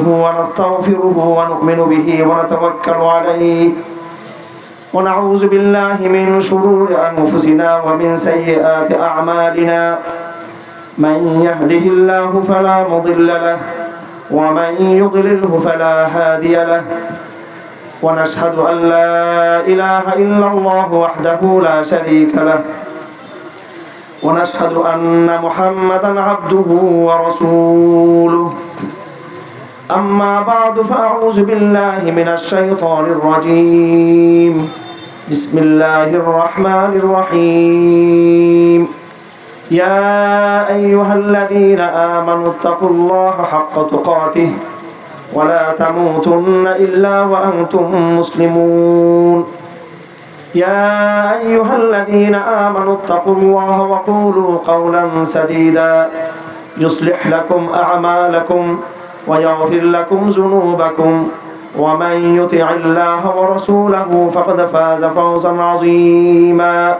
نحمده ونستغفره ونؤمن به ونتوكل عليه ونعوذ بالله من شرور أنفسنا ومن سيئات أعمالنا من يهده الله فلا مضل له ومن يضلله فلا هادي له ونشهد أن لا إله إلا الله وحده لا شريك له ونشهد أن محمدا عبده ورسوله أما بعد فأعوذ بالله من الشيطان الرجيم بسم الله الرحمن الرحيم يا أيها الذين آمنوا اتقوا الله حق تقاته ولا تموتن إلا وأنتم مسلمون يا أيها الذين آمنوا اتقوا الله وقولوا قولا سديدا يصلح لكم أعمالكم ويغفر لكم ذنوبكم ومن يطع الله ورسوله فقد فاز فوزا عظيما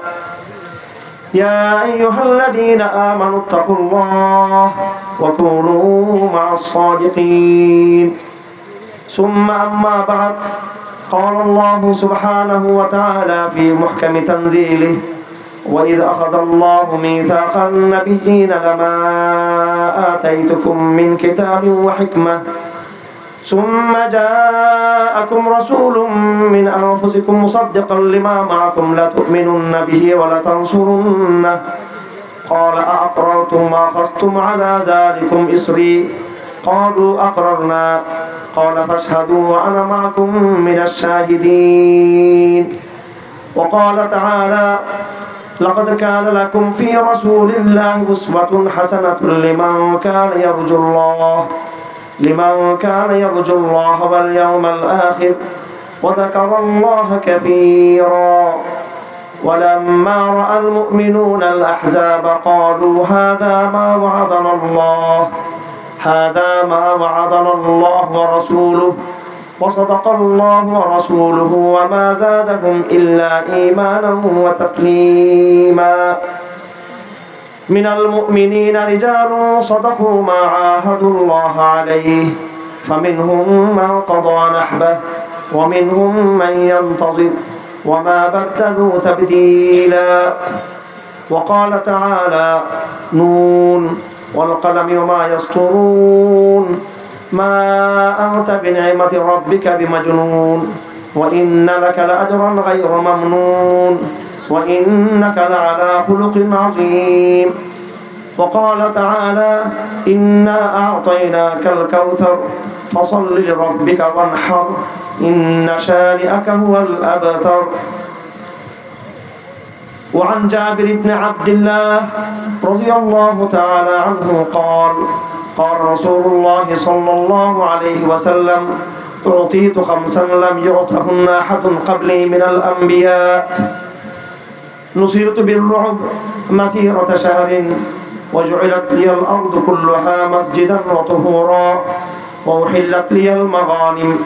يا أيها الذين آمنوا اتقوا الله وكونوا مع الصادقين ثم أما بعد قال الله سبحانه وتعالى في محكم تنزيله وإذ أخذ الله ميثاق النبيين لما آتيتكم من كتاب وحكمة ثم جاءكم رسول من أنفسكم مصدقا لما معكم لتؤمنن به ولتنصرنه قال أأقررتم وأخذتم على ذلكم إصري قالوا أقررنا قال فاشهدوا وأنا معكم من الشاهدين وقال تعالى لقد كان لكم في رسول الله أسوة حسنة لمن كان يرجو الله واليوم الآخر وذكر الله كثيرا ولما رأى المؤمنون الأحزاب قالوا هذا ما وعدنا الله ورسوله وصدق الله ورسوله وما زادهم إلا إيمانا وتسليما من المؤمنين رجال صدقوا ما عاهدوا الله عليه فمنهم من قضى نحبه ومنهم من ينتظر وما بدلوا تبديلا وقال تعالى نون والقلم وما يسطرون ما أنت بنعمة ربك بمجنون وإن لك لأجرا غير ممنون وإنك لعلى خلق عظيم وقال تعالى إنا أعطيناك الكوثر فصل لربك وانحر إن شانئك هو الأبتر وعن جابر بن عبد الله رضي الله تعالى عنه قال قال رسول الله صلى الله عليه وسلم أعطيت خمسا لم يعطهن أحد قبلي من الأنبياء نصرت بالرعب مسيرة شهر وجعلت لي الأرض كلها مسجدا وطهورا وأحلت لي المغانم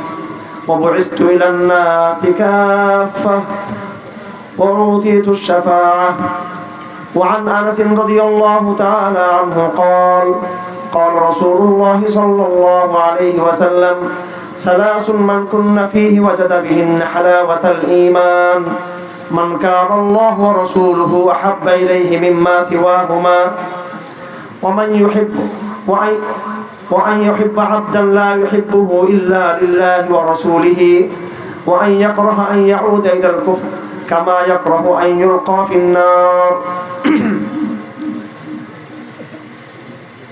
وبعثت إلى الناس كافة وأوتيت الشفاعة وعن أنس رضي الله تعالى عنه قال قال رسول الله صلى الله عليه وسلم ثلاث من كن فيه وجد بهن حلاوة الإيمان من كان الله ورسوله أحب إليه مما سواهما وأن يحب عبدا لا يحبه إلا لله ورسوله وأن يكره أن يعود إلى الكفر كما يكره أن يلقى في النار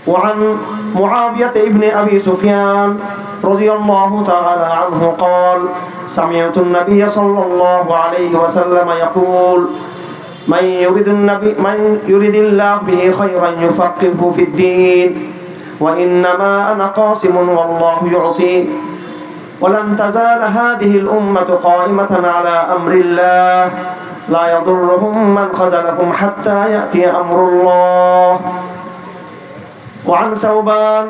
وعن معاوية ابن أبي سفيان رضي الله تعالى عنه قال سمعت النبي صلى الله عليه وسلم يقول من يرد الله به خيرا يفقهه في الدين وإنما أنا قاسم والله يعطي ولن تزال هذه الأمة قائمة على أمر الله لا يضرهم من خذلهم حتى يأتي أمر الله وعن ثوبان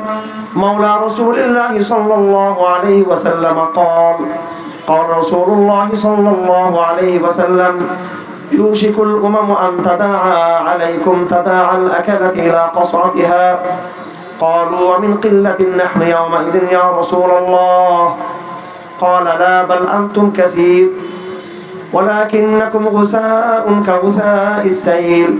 مولى رسول الله صلى الله عليه وسلم قال قال رسول الله صلى الله عليه وسلم يوشك الأمم أن تداعى عليكم تداعى الأكلة إلى قصعتها قالوا ومن قلة نحن يومئذ يا رسول الله قال لا بل أنتم كثير ولكنكم غثاء كغثاء السيل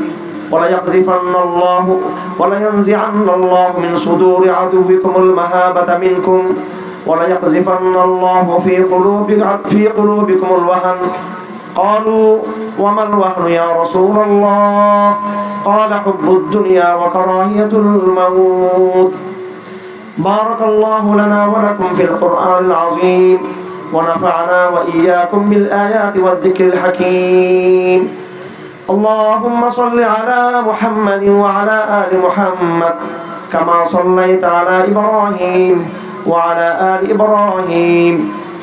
ولينزعن الله من صدور عدوكم المهابة منكم وليقذفن الله في قلوبكم الوهن قالوا وما الوهن يا رسول الله قال حب الدنيا وكراهية الموت بارك الله لنا ولكم في القرآن العظيم ونفعنا وإياكم بالآيات والذكر الحكيم اللهم صل على محمد وعلى آل محمد كما صليت على إبراهيم وعلى آل إبراهيم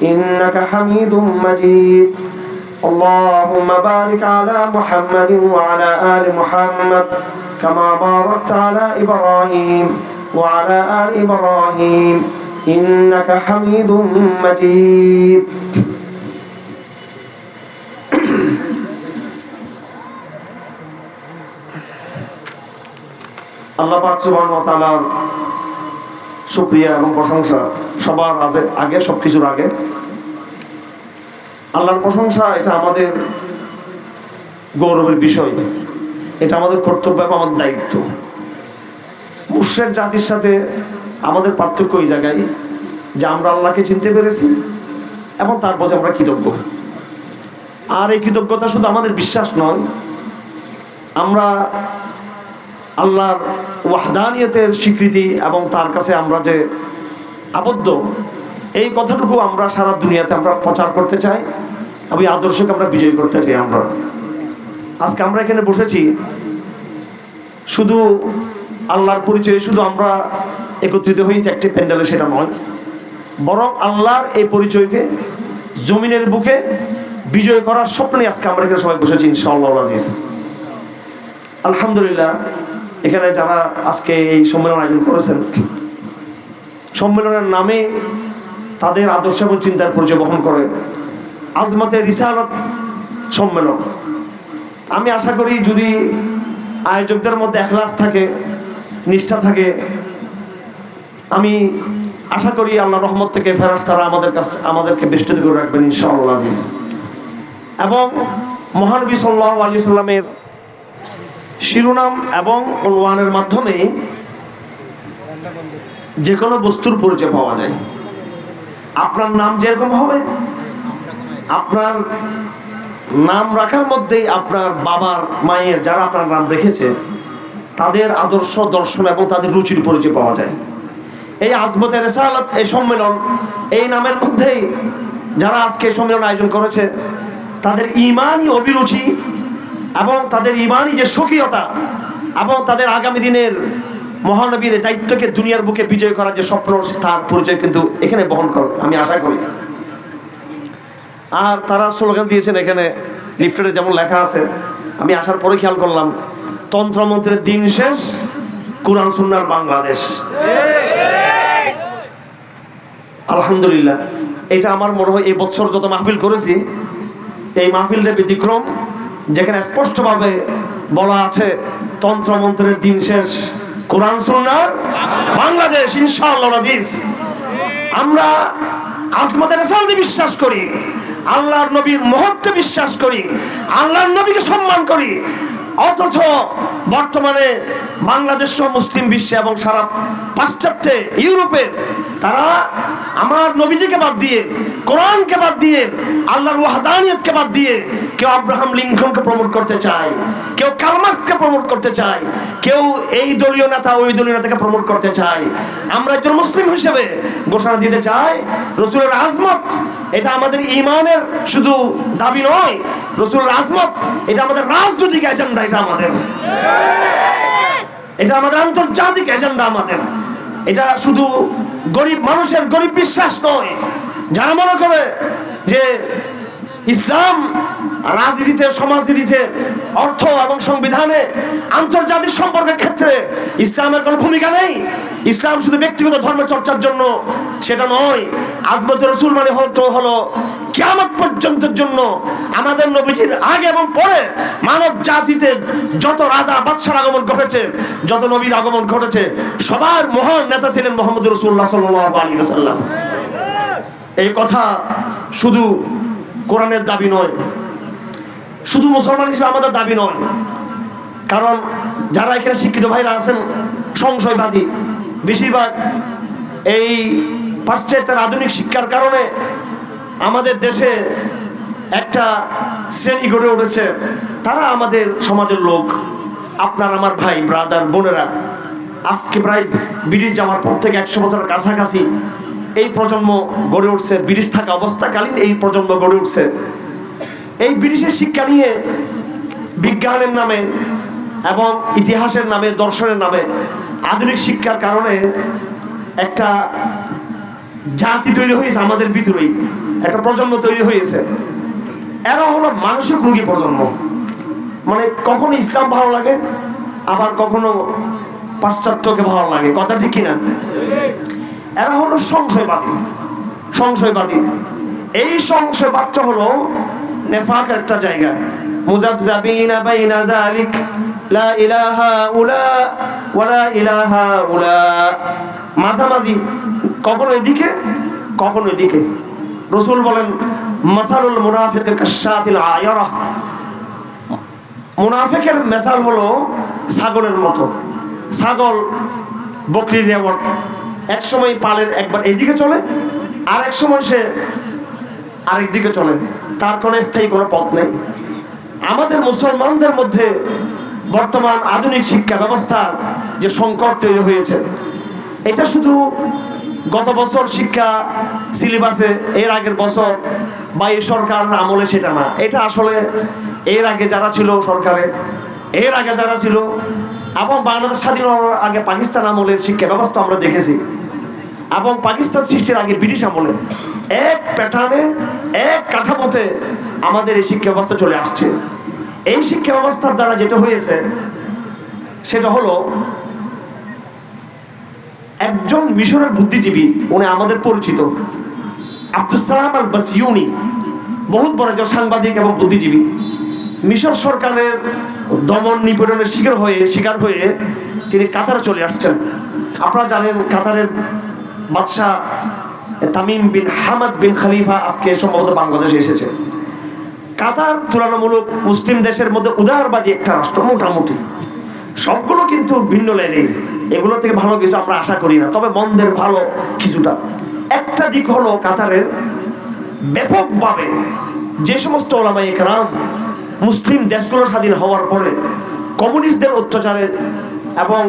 إنك حميد مجيد اللهم بارك على محمد وعلى آل محمد كما باركت على إبراهيم وعلى آل إبراهيم إنك حميد مجيد আল্লাহ পাক সুবহানাহু ওয়া তাআলার শুকরিয়া এবং প্রশংসা সবার আগে সবকিছুর আগে। আল্লাহর প্রশংসা এটা আমাদের গৌরবের বিষয়, এটা আমাদের কর্তব্য এবং আমাদের দায়িত্ব। মুশরিক জাতির সাথে আমাদের পার্থক্য এই জায়গায় যে আমরা আল্লাহকে চিনতে পেরেছি এবং তার প্রতি আমরা কৃতজ্ঞ। আর এই কৃতজ্ঞতা শুধু আমাদের বিশ্বাস নয়, আমরা আল্লাহর ওয়াহদানিয়তের স্বীকৃতি এবং তার কাছে আমরা যে আবদ্ধ, এই কথাটুকু আমরা সারা দুনিয়াতে আমরা প্রচার করতে চাই এবং এই আদর্শকে আমরা বিজয় করতে চাই। আজকে আমরা এখানে বসেছি শুধু আল্লাহর পরিচয়ে শুধু আমরা একত্রিত হয়েছি একটি প্যান্ডেলে, সেটা নয়, বরং আল্লাহর এই পরিচয়কে জমিনের বুকে বিজয় করার স্বপ্নে আজকে আমরা এখানে সবাই বসেছি ইনশাআল্লাহ আজিজ। আলহামদুলিল্লাহ, এখানে যারা আজকে এই সম্মেলন আয়োজন করেছেন, সম্মেলনের নামে তাদের আদর্শ এবং চিন্তার পরিচয় বহন করে আজমতে রিসালত সম্মেলন। আমি আশা করি যদি আয়োজকদের মধ্যে ইখলাস থাকে, নিষ্ঠা থাকে, আমি আশা করি আল্লাহর রহমত থেকে ফেরেশতারা আমাদেরকে বেষ্টিত করে রাখবেন ইনশাআল্লাহ আজিজ। এবং মহানবী সাল্লাল্লাহু আলাইহি সাল্লামের শিরোনাম এবং উনওয়ানের মাধ্যমে যে কোনো বস্তুর পরিচয় পাওয়া যায়। আপনার নাম যেরকম হবে, আপনার নাম রাখার মধ্যেই আপনার বাবার মায়ের যারা আপনার নাম রেখেছে তাদের আদর্শ, দর্শন এবং তাদের রুচির পরিচয় পাওয়া যায়। এই আজমতে রিসালাত এই সম্মেলন, এই নামের মধ্যেই যারা আজকে সম্মেলন আয়োজন করেছে তাদের ঈমানি অভিরুচি এবং তাদের ঈমানি যে স্বকীয়তা এবং তাদের আগামী দিনের মহানবীর দায়িত্বকে দুনিয়ার বুকে বিজয় করার যে স্বপ্ন, তার পরিচয় কিন্তু এখানে বহন করে আমি আশা করি। আর তারা স্লোগান দিয়েছেন, এখানে লিফলেটে যেমন লেখা আছে, আমি আসার পরে খেয়াল করলাম, তন্ত্রমন্ত্রের দিন শেষ, কুরআন সুন্নাহর বাংলাদেশ। আলহামদুলিল্লাহ, এটা আমার মনে হয় এই বছর যত মাহফিল করেছি এই মাহফিলটা ব্যতিক্রম, যেখানে স্পষ্টভাবে বলা আছে তন্ত্রমন্ত্রের দিন শেষ, কুরআন সুন্নাহর বাংলাদেশ ইনশাআল্লাহ আজিজ। আমরা আজমতে রিসালাতে বিশ্বাস করি, আল্লাহর নবীর মহত্বে বিশ্বাস করি, আল্লাহর নবীকে সম্মান করি, অথচ বর্তমানে বাংলাদেশ সহ মুসলিম বিশ্বে এবং সারা পাশ্চাত্যে ইউরোপে তারা আমার নবীজিকে বাদ দিয়ে, কোরআনকে বাদ দিয়ে, আল্লাহর ওয়াহদানিয়তকে বাদ দিয়ে কেউ আব্রাহাম লিঙ্কনকে প্রমোট করতে চায়, কেউ কার্ল মার্ক্সকে প্রমোট করতে চায়, কেউ এই দলীয় নেতা ওই দলীয় নেতাকে প্রমোট করতে চায়। আমরা একজন মুসলিম হিসেবে ঘোষণা দিতে চাই, রাসূলের আজমত এটা আমাদের ঈমানের শুধু দাবি নয়, রাসূলের আজমত এটা আমাদের রাজনৈতিক এজেন্ডা, এটা আমাদের আন্তর্জাতিক এজেন্ডা। আমাদের এটা শুধু গরিব মানুষের গরিব বিশ্বাস নয়, যারা মনে করে যে ইসলাম রাজনীতিতে, সমাজনীতিতে অর্থ এবং সংবিধানে আন্তর্জাতিক সম্পর্কের ক্ষেত্রে ইসলামের কোনো ভূমিকা নেই। ইসলাম শুধু ব্যক্তিগত ধর্ম চর্চার জন্য সেটা নয়। আজমতে রসুল মানে হলো কিয়ামত পর্যন্তের জন্য আমাদের নবীজির আগে এবং পরে মানব জাতিতে যত রাজা বাদশার আগমন ঘটেছে, যত নবীর আগমন ঘটেছে, সবার মহান নেতা ছিলেন মুহাম্মদ রাসূলুল্লাহ সাল্লাল্লাহু আলাইহি ওয়াসাল্লাম। এই কথা শুধু কোরআনের দাবি নয়, শুধু মুসলমান হিসেবে আমাদের দাবি নয়। কারণ যারা এখানে শিক্ষিত ভাইরা আছেন সংশয়বাদী, বেশিরভাগ এই পাশ্চাত্যের আধুনিক শিক্ষার কারণে আমাদের দেশে একটা শ্রেণী গড়ে উঠেছে, তারা আমাদের সমাজের লোক, আপনার আমার ভাই ব্রাদার বোনেরা। আজকে প্রায় ব্রিটিশ যাওয়ার পর থেকে 100 বছরের কাছাকাছি এই প্রজন্ম গড়ে উঠছে। ব্রিটিশ থাকা অবস্থাকালীন এই প্রজন্ম গড়ে উঠছে। এই ব্রিটিশের শিক্ষা নিয়ে বিজ্ঞানের নামে এবং ইতিহাসের নামে, দর্শনের নামে, আধুনিক শিক্ষার কারণে একটা জাতি তৈরি হয়েছে আমাদের ভিতরেই, একটা প্রজন্ম তৈরি হয়েছে। এরা হলো মানসিক রোগী প্রজন্ম। মানে কখনো ইসলাম ভালো লাগে, আবার কখনো পাশ্চাত্যকে ভালো লাগে, কথা ঠিক কিনা? এরা হলো সংশয়বাদী। এই সংশয়বাদটা হলো নেফাকের একটা জায়গা। মুযাবযাবিনা বাইনা যালিক লা ইলাহা উলা ওয়ালা ইলাহা উলা, মাঝামাঝি, কখনো এদিকে কখনো এদিকে। রাসূল বলেন মাসালুল মুনাফিকি কাশাতিল আয়রা, মুনাফিকের মিসাল হলো ছাগলের মতো। ছাগল বকরির রেওয়াট, এক সময় পালের একবার এদিকে চলে, আর এক সময় সে আরেক দিকে চলে, তার কোনো স্থায়ী কোনো পথ নেই। আমাদের মুসলমানদের মধ্যে বর্তমান আধুনিক শিক্ষা ব্যবস্থার যে সংকট তৈরি হয়েছে, এটা শুধু গত বছর শিক্ষা সিলেবাসে, এর আগের বছর বা এই সরকার আমলে সেটা না। এটা আসলে এর আগে যারা ছিল সরকারে, এর আগে যারা ছিল, এবং বাংলাদেশ স্বাধীন হওয়ার আগে পাকিস্তান আমলের শিক্ষা ব্যবস্থা আমরা দেখেছি, এবং পাকিস্তান সৃষ্টির আগে ব্রিটিশ আমলে এক প্যাটার্নে, এক কাঠামোতে আমাদের এই শিক্ষা ব্যবস্থা চলে আসছে। এই শিক্ষা ব্যবস্থার দ্বারা যেটা হয়েছে সেটা হলো, একজন মিশরের বুদ্ধিজীবী, উনি আমাদের পরিচিত, আব্দুস সালাম আল বাসিউনি, বহুত বড় একজন সাংবাদিক এবং বুদ্ধিজীবী। মিশর সরকারের দমন নিপীড়নের শিকার হয়ে তিনি কাতারে চলে আসছেন। আপনারা জানেন কাতারের বাদশাহ তামিম বিন হামাদ বিন খলিফা আজকে সম্ভবত বাংলাদেশে এসেছে। কাতার তুলনামূলক মুসলিম দেশের মধ্যে উদারবাদী একটা রাষ্ট্র, মোটামুটি। সবগুলো কিন্তু ভিন্ন লাইনে, এগুলো থেকে ভালো কিছু আমরা আশা করি না, তবে মন্দের ভালো কিছুটা। একটা দিক হলো কাতারের ব্যাপকভাবে যে সমস্ত ওলামায়ে কেরাম মুসলিম দেশগুলো স্বাধীন হওয়ার পরে কমিউনিস্টদের অত্যাচারে এবং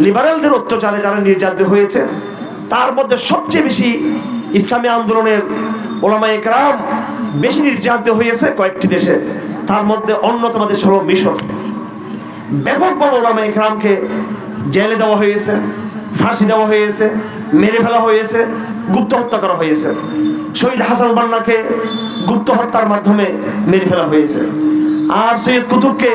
লিবারেলদের অত্যাচারে যারা নির্যাতিত হয়েছে, তার মধ্যে সবচেয়ে বেশি ইসলামী আন্দোলনের ওলামায়ে কেরাম বেশি নির্যাতিত হয়েছে কয়েকটি দেশে। তার মধ্যে অন্যতম দেশ হলো মিশর। ব্যাপকভাবে ওলামায়ে কেরামকে জেলে দেওয়া হয়েছে, ফাঁসি দেওয়া হয়েছে, মেরে ফেলা হয়েছে, গুপ্ত হত্যা করা হয়েছে। শহীদ হাসান বান্নাকে গুপ্ত হত্যার মাধ্যমে মেরে ফেলা হয়েছে। আর সৈয়দ কুতুবকে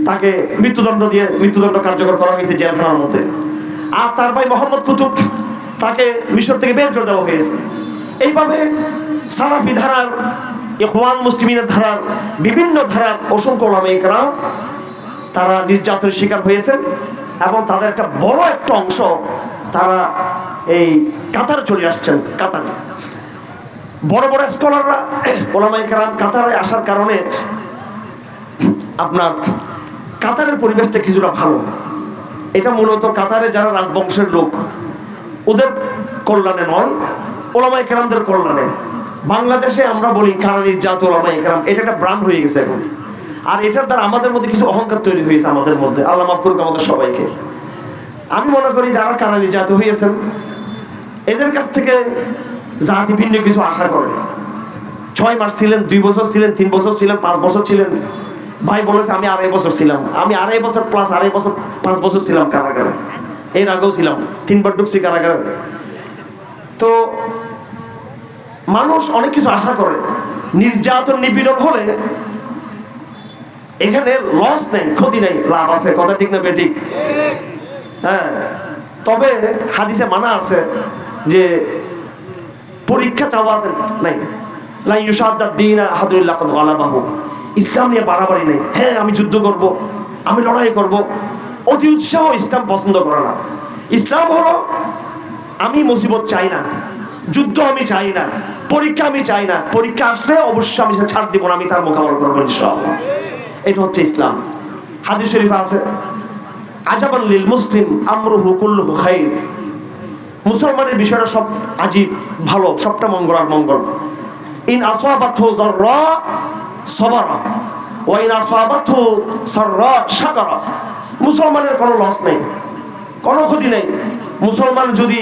তাকে মৃত্যুদণ্ড কার্যকর করা হয়েছে জেলখানার মধ্যে। আর তার ভাই মোহাম্মদ কুতুব, তাকে মিশর থেকে বের করে দেওয়া হয়েছে। এইভাবে সালাফি ধারার, ইখওয়ান মুসলিমিনের ধারার, বিভিন্ন ধারার অসংখ্য ওলামায়ে কেরাম তারা নির্যাতনের শিকার হয়েছেন, এবং তাদের একটা বড় একটা অংশ তারা এই কাতারে চলে আসছেন। কাতারে বড় বড় স্কলাররা, ওলামায়ে কেরাম কাতারে আসার কারণে আপনার কাতারের পরিবেশটা কিছুটা ভালো। এটা মূলত কাতারে যারা রাজবংশের লোক, ওদের কল্যাণে নয়, ওলামায়ে কেরামদের কল্যাণে। বাংলাদেশে আমরা বলি কারা নির্যাত ওলামায়ে কেরাম, এটা একটা ব্রান্ড হয়ে গেছে এখন। আর এটার দ্বারা আমাদের মধ্যে কিছু অহংকার তৈরি হয়েছে আমাদের মধ্যে, আল্লাহ মাফ করুক আমাদের সবাইকে। আমি মনে করি যারা কারা নির্যাত হয়েছেন, এদের কাছ থেকে জাতি ভিন্ন কিছু আশা করে। 6 মাস ছিলেন, 2 বছর ছিলেন, 3 বছর ছিলেন, 5 বছর ছিলেন। ভাই বলেছে আমি 2.5 বছর ছিলাম, আমি 2.5 বছর প্লাস 2.5 বছর 5 বছর ছিলাম কারাগারে। এর আগেও ছিলাম, 3 বার ঢুকছি কারাগারে। তো মানুষ অনেক কিছু আশা করে। নির্যাতন নিপীড়ন হলে এখানে লস নেই, ক্ষতি নেই, লাভ আছে। কথা ঠিক না বেঠিক? হ্যাঁ, তবে হাদিসে মানা আছে যে পরীক্ষা চাওয়া নাই, লা ইউশাদ্দাদ দীনা আহাদুন ইল্লা কাদ গালাবাহু। ইসলাম নিয়ে বাড়াবাড়ি নেই। হ্যাঁ, আমি যুদ্ধ করব, আমি লড়াই করব, অতি উৎসাহ ইসলাম পছন্দ করে না। ইসলাম হলো আমি মুসিবত চাই না, যুদ্ধ আমি চাই না, পরীক্ষা আমি চাই না। পরীক্ষা আসলে অবশ্যই আমি ছাড় দিব না, আমি তার মোকাবেলা করবো ইনশাআল্লাহ। এটা হচ্ছে ইসলাম। হাদিস শরীফে আছে, আজাবান লিল মুসলিম আমরুহু কুল্লুহু খাইর। মুসলমানের বিষয়টা সব আজীব, ভালো, সবটা মঙ্গল আর মঙ্গল। ইন আসাবাতহু যাররা সাবারা ওয়া ইন আসাবাতহু সাররা শাকারা। মুসলমানের কোনো লস নেই, কোনো ক্ষতি নেই। মুসলমান যদি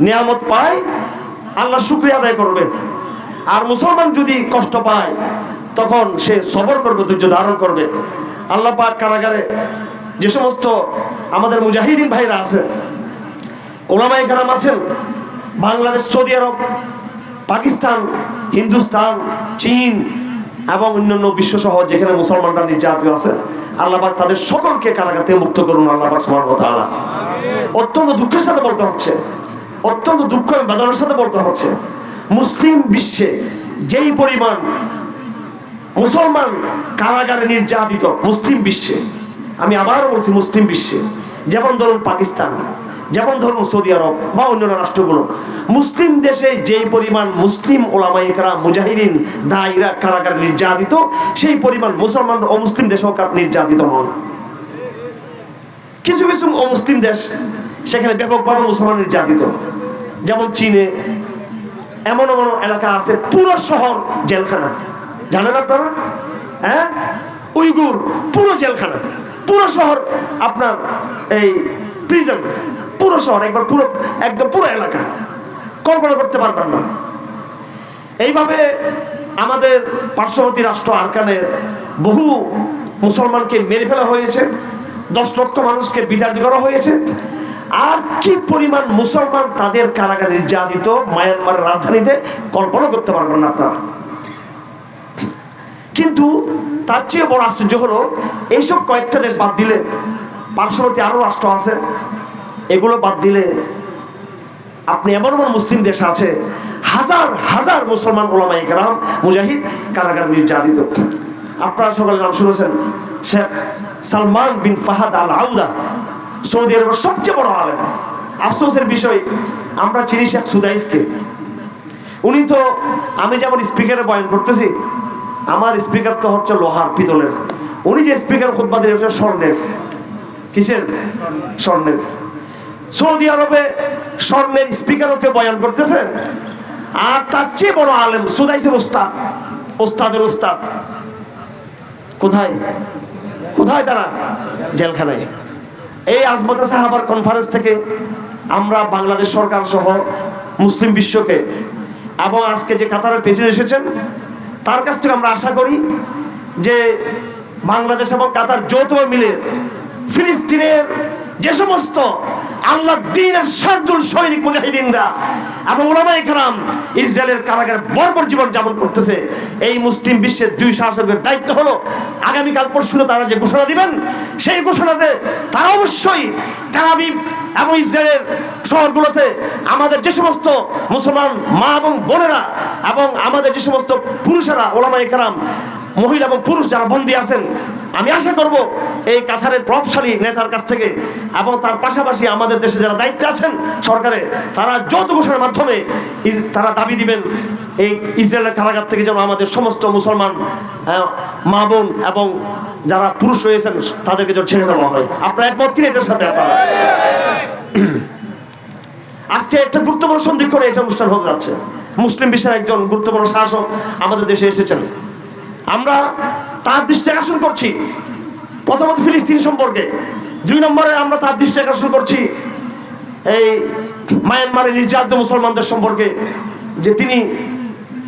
নিয়ামত পায় আল্লাহ শুকরিয়া আদায় করবে, আর মুসলমান যদি কষ্ট পায় তখন সে সবর করবে, ধৈর্য ধারণ করবে। আল্লাহ পাক কারাগারে যে সমস্ত আমাদের মুজাহিদিন ভাইরা আছে, ওলামায়ে কেরাম আছেন, বাংলাদেশ, সৌদি আরব, পাকিস্তান, হিন্দুস্তান, চীন এবং অন্যান্য বিশ্বসহ যেখানে মুসলমানরা নির্যাতিত আছে, আল্লাহ পাক তাদের সকলকে কারাগার থেকে মুক্ত করুন আল্লাহ পাক সুবহানাহু ওয়া তাআলা। অত্যন্ত দুঃখের সাথে বলতে হচ্ছে, অত্যন্ত দুঃখ এবং বেদনার সাথে বলতে হচ্ছে, মুসলিম বিশ্বে যেই পরিমাণ মুসলমান কারাগারে নির্যাতিত, মুসলিম বিশ্বে, আমি আবারও বলছি মুসলিম বিশ্বে, যেমন ধরুন পাকিস্তান, যেমন ধরুন সৌদি আরব বা অন্যান্য রাষ্ট্রগুলো, মুসলিম দেশে যেই পরিমাণ মুসলিম ওলামায়ে কেরাম, মুজাহিদিন, দায়ীরা কারাগারে নির্যাতিত, সেই পরিমাণ মুসলমান অমুসলিম দেশেও নির্যাতিত হন। কিছু কিছু অমুসলিম দেশ সেখানে ব্যাপকভাবে মুসলমান নির্যাতিত, যেমন চীনে এমন এমন এলাকা আছে পুরো শহর জেলখানা। জানেন আপনারা? হ্যাঁ, উইগুর পুরো জেলখানা, পুরো শহর আপনার এই প্রিজন, পুরো শহর একবার পুরো একদম পুরো এলাকা, কল্পনা করতে পারবেন না। এইভাবে আমাদের পার্শ্ববর্তী রাষ্ট্র আরাকানের বহু মুসলমানকে মেরে ফেলা হয়েছে, 10 লক্ষ মানুষকে বিতাড়িত করা হয়েছে। আর কি পরিমাণ মুসলমান তাদের কারাগারে নির্যাতিত মায়ানমারের রাজধানীতে, কল্পনা করতে পারবেন না আপনারা। কিন্তু তার চেয়ে বড় আশ্চর্য হলো, এইসব কয়েকটা দেশ বাদ দিলে, পার্শ্ববর্তী আরো রাষ্ট্র আছে, এগুলো বাদ দিলে আপনি এমন এমন মুসলিম দেশ আছে, হাজার হাজার মুসলমান ওলামায়ে কেরাম, মুজাহিদ কারাগারে নির্যাতিত। আপনারা সকলে নাম শুনেছেন, শেখ সালমান বিন ফাহাদ আল আউদা, সৌদি আরবের সবচেয়ে বড় আলেম। আফসোসের বিষয়, আমরা চিনি শেখ সুদাইসকে। উনি তো, আমি যেমন স্পিকারে বয়ান করতেছি, আমার স্পিকার তো হচ্ছে লোহার, পিতলের। উনি যে স্পিকার খুতবা দিয়ে হচ্ছে স্বর্ণের। কিসের? স্বর্ণের। সৌদি আরবে স্বর্ণের স্পিকারকে বয়ান করতেছে। আর তার চেয়ে বড় আলেম সুদাইসের ওস্তাদ, ওস্তাদের ওস্তাদ কোথায়? কোথায় তারা? জেলখানায়। এই আজমতে সাহাবার কনফারেন্স থেকে আমরা বাংলাদেশ সরকার সহ মুসলিম বিশ্বকে, এবং আজকে যে কাতারের প্রেসিডেন্ট এসেছেন তার কাছ থেকে আমরা আশা করি যে বাংলাদেশ এবং কাতার যৌথভাবে মিলে ফিলিস্তিনের যে সমস্ত আল্লাহ দ্বীনের শারদুল সৈনিক মুজাহিদিনরা এবং উলামায়ে কেরাম ইসরায়েলের কারাগারে বর্বর জীবন যাপন করতেছে, এই মুসলিম বিশ্বের 2 শাসকের দায়িত্ব হলো আগামীকাল পরশুতে তারা যে ঘোষণা দিবেন, সেই ঘোষণাতে তারা অবশ্যই তেল আবিব এবং ইসরায়েলের শহরগুলোতে আমাদের যে সমস্ত মুসলমান মা এবং বোনেরা এবং আমাদের যে সমস্ত পুরুষেরা, ওলামায়ে কেরাম, মহিলা এবং পুরুষ যারা বন্দী আছেন, আমি আশা করব এই কাতারের প্রভাবশালী নেতার কাছ থেকে এবং তার পাশাপাশি আমাদের দেশে যারা দায়িত্বে আছেন সরকারে, তারা যৌথ ঘোষণার মাধ্যমে তারা দাবি দিবেন এই ইসরায়েলের কারাগার থেকে যেন আমাদের সমস্ত মুসলমান মা বোন এবং যারা পুরুষ রয়েছেন তাদেরকে যেন ছেড়ে দেওয়া হয়। আপনারা একমত কিনা এটার সাথে? আপনারা আজকে একটা গুরুত্বপূর্ণ সন্ধিক্ষণে এটা অনুষ্ঠান হতে যাচ্ছে। মুসলিম বিশ্বের একজন গুরুত্বপূর্ণ শাসক আমাদের দেশে এসেছেন। আমরা তার দৃষ্টি আকর্ষণ করছি প্রথমত ফিলিস্তিন সম্পর্কে, 2 নম্বরে আমরা তার দৃষ্টি আকর্ষণ করছি এই মায়ানমারের নির্যাতিত মুসলমানদের সম্পর্কে, যে তিনি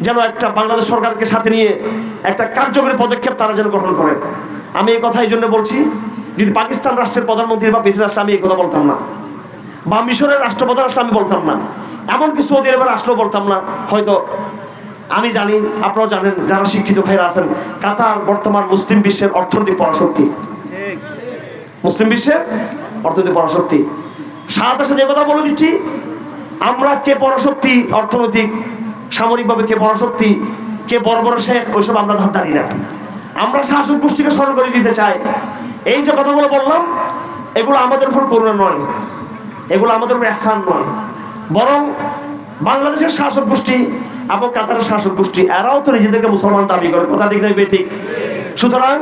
যেন একটা বাংলাদেশ সরকারকে সাথে নিয়ে একটা কার্যকরী পদক্ষেপ তারা যেন গ্রহণ করে। আমি এই কথা এই জন্য বলছি, যদি পাকিস্তান রাষ্ট্রের প্রধানমন্ত্রী বা প্রেসিডেন্ট আসলে আমি এই কথা বলতাম না, বা মিশরের রাষ্ট্রপ্রধান আসলে আমি বলতাম না, এমনকি সৌদি আরবের আসলেও বলতাম না। হয়তো আমি জানি, আপনারাও জানেন, যারা শিক্ষিত ভাইরা আছেন, কাতার বর্তমান মুসলিম বিশ্বের অর্থনৈতিক পরাশক্তি। মুসলিম বিশ্বের অর্থনৈতিক পরাশক্তি। সাথে সাথে কথা বলে দিচ্ছি, আমরা কে পরাশক্তি অর্থনৈতিক সামরিকভাবে, কে পরাশক্তি, কে বড় বড় শেখ, ওইসব আমরা ধার না। আমরা শাসক গোষ্ঠীকে স্মরণ করে দিতে চাই, এই যে কথাগুলো বললাম, এগুলো আমাদের উপর করুণা নয়, এগুলো আমাদের উপর ihsan নয়, বরং বাংলাদেশের শাসক গোষ্ঠী এবং কাতারের শাসক গোষ্ঠী এরাও তো নিজেদেরকে মুসলমান দাবি করে, কথা ঠিক নাই বেঠিক? সুতরাং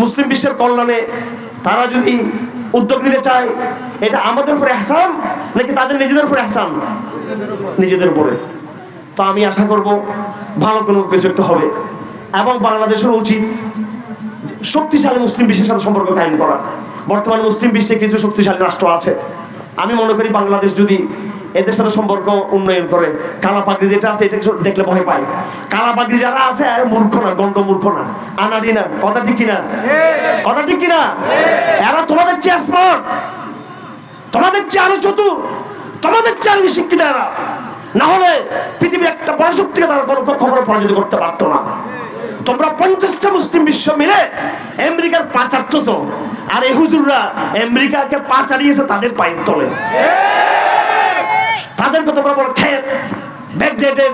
মুসলিম বিশ্বের কল্যাণে তারা যদি উদ্যোগ নিতে চায়, এটা আমাদের উপর ihsan নাকি তাদের নিজেদের উপর ihsan? নিজেদের উপরে। তো আমি আশা করব ভালো কোনো কিছু একটা হবে, এবং বাংলাদেশের উচিত শক্তিশালী মুসলিম বিশ্বের সাথে সম্পর্ক কায়েম করা। বর্তমানে মুসলিম বিশ্বে কিছু শক্তিশালী রাষ্ট্র আছে, আমি মনে করি বাংলাদেশ যদি এদের সাথে সম্পর্ক উন্নয়ন করে, কালাপাগড়ি যেটা আছে এটা দেখলে ভয় পায়। কালাপাগড়ি যারা আছে মূর্খ না, গন্ড মূর্খ না, আনাড়ি না, কথা ঠিক কিনা? কথা ঠিক কিনা? এরা তোমাদের চেয়ে স্মার্ট, তোমাদের চেয়ে আরো চতুর, তোমাদের চেয়ে আরো শিক্ষিত এরা। না হলে পৃথিবীর একটা পরাশক্তিকে তারা কখনো পরাজিত করতে পারতো না। তোমরা 50টা মুসলিম বিশ্ব মিলে আমেরিকার পা চাটতেছ, আর এই হুজুররা আমেরিকাকে পা চাড়িয়েছে তাদের পায়ের তলে। তাদেরকে তোমরা বলো খেত, ব্যাকডেটেড,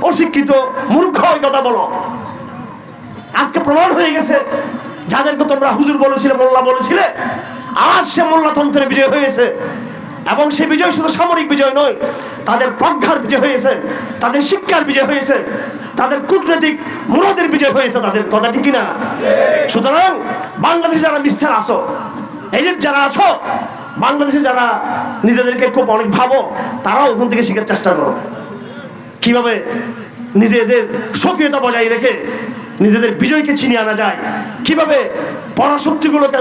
অশিক্ষিত, মূর্খ, এই কথা বলো। আজকে প্রমাণ হয়ে গেছে, যাদেরকে তোমরা হুজুর বলেছিলে, মোল্লা বলেছিলে, আজ সে মোল্লাতন্ত্রের বিজয় হয়েছে। এবং সেই বিজয় শুধু সামরিক বিজয় নয়, তাদের প্রজ্ঞার বিজয় হয়েছে, তাদের শিক্ষার বিজয় হয়েছে, তাদের কূটনৈতিক মুরাদের বিজয় হয়েছে তাদের, কথা ঠিক কিনা? সুতরাং বাংলাদেশে যারা মিস্টার আসো, এই যে যারা আছো বাংলাদেশে, যারা নিজেদেরকে খুব অনেক ভাবো, তারাও ওখান থেকে শিখার চেষ্টা করো কিভাবে নিজেদের সক্রিয়তা বজায় রেখে নিজেদের বিজয়কে ছিনিয়ে আনা যায়, কিভাবে পরাশক্তিগুলোকে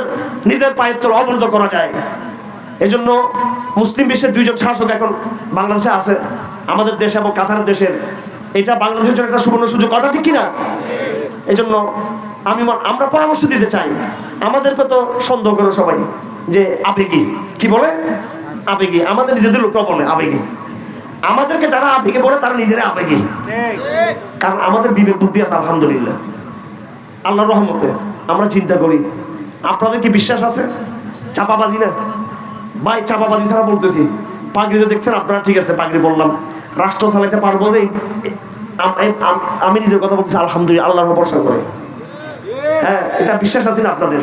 নিজের পায়ের তলে অবরোধ করা যায়। এজন্য মুসলিম বিশ্বের দুইজন শাসক এখন বাংলাদেশে আছে, আমাদের দেশ এবং কাতারের দেশের। এটা বাংলাদেশের জন্য একটা সুবর্ণ সুযোগ, কথা ঠিক কিনা? এজন্য আমরা পরামর্শ দিতে চাই, আমাদেরকে তো সন্দেহ করে সবাই যে আবেগী, কি বলে? আবেগী। আমাদের নিজেদের লোকরা বলে আবেগী। আমাদেরকে যারা আবেগী বলে তারা নিজেরা আবেগী, কারণ আমাদের বিবেক বুদ্ধি আছে আলহামদুলিল্লাহ, আল্লাহর রহমতে। আমরা চিন্তা করি, আপনাদের কি বিশ্বাস আছে? চাপাবাজি না ভাই, চাপাবাজি ছাড়া বলতেছি। পাগড়ি তো দেখছেন আপনারা, ঠিক আছে, পাগড়ি বললাম, রাষ্ট্র চালাইতে পারবো যে, আমি নিজের কথা বলতেছি আলহামদুলিল্লাহ, আল্লাহর ভরসা করে। হ্যাঁ, এটা বিশ্বাস আছে না আপনাদের?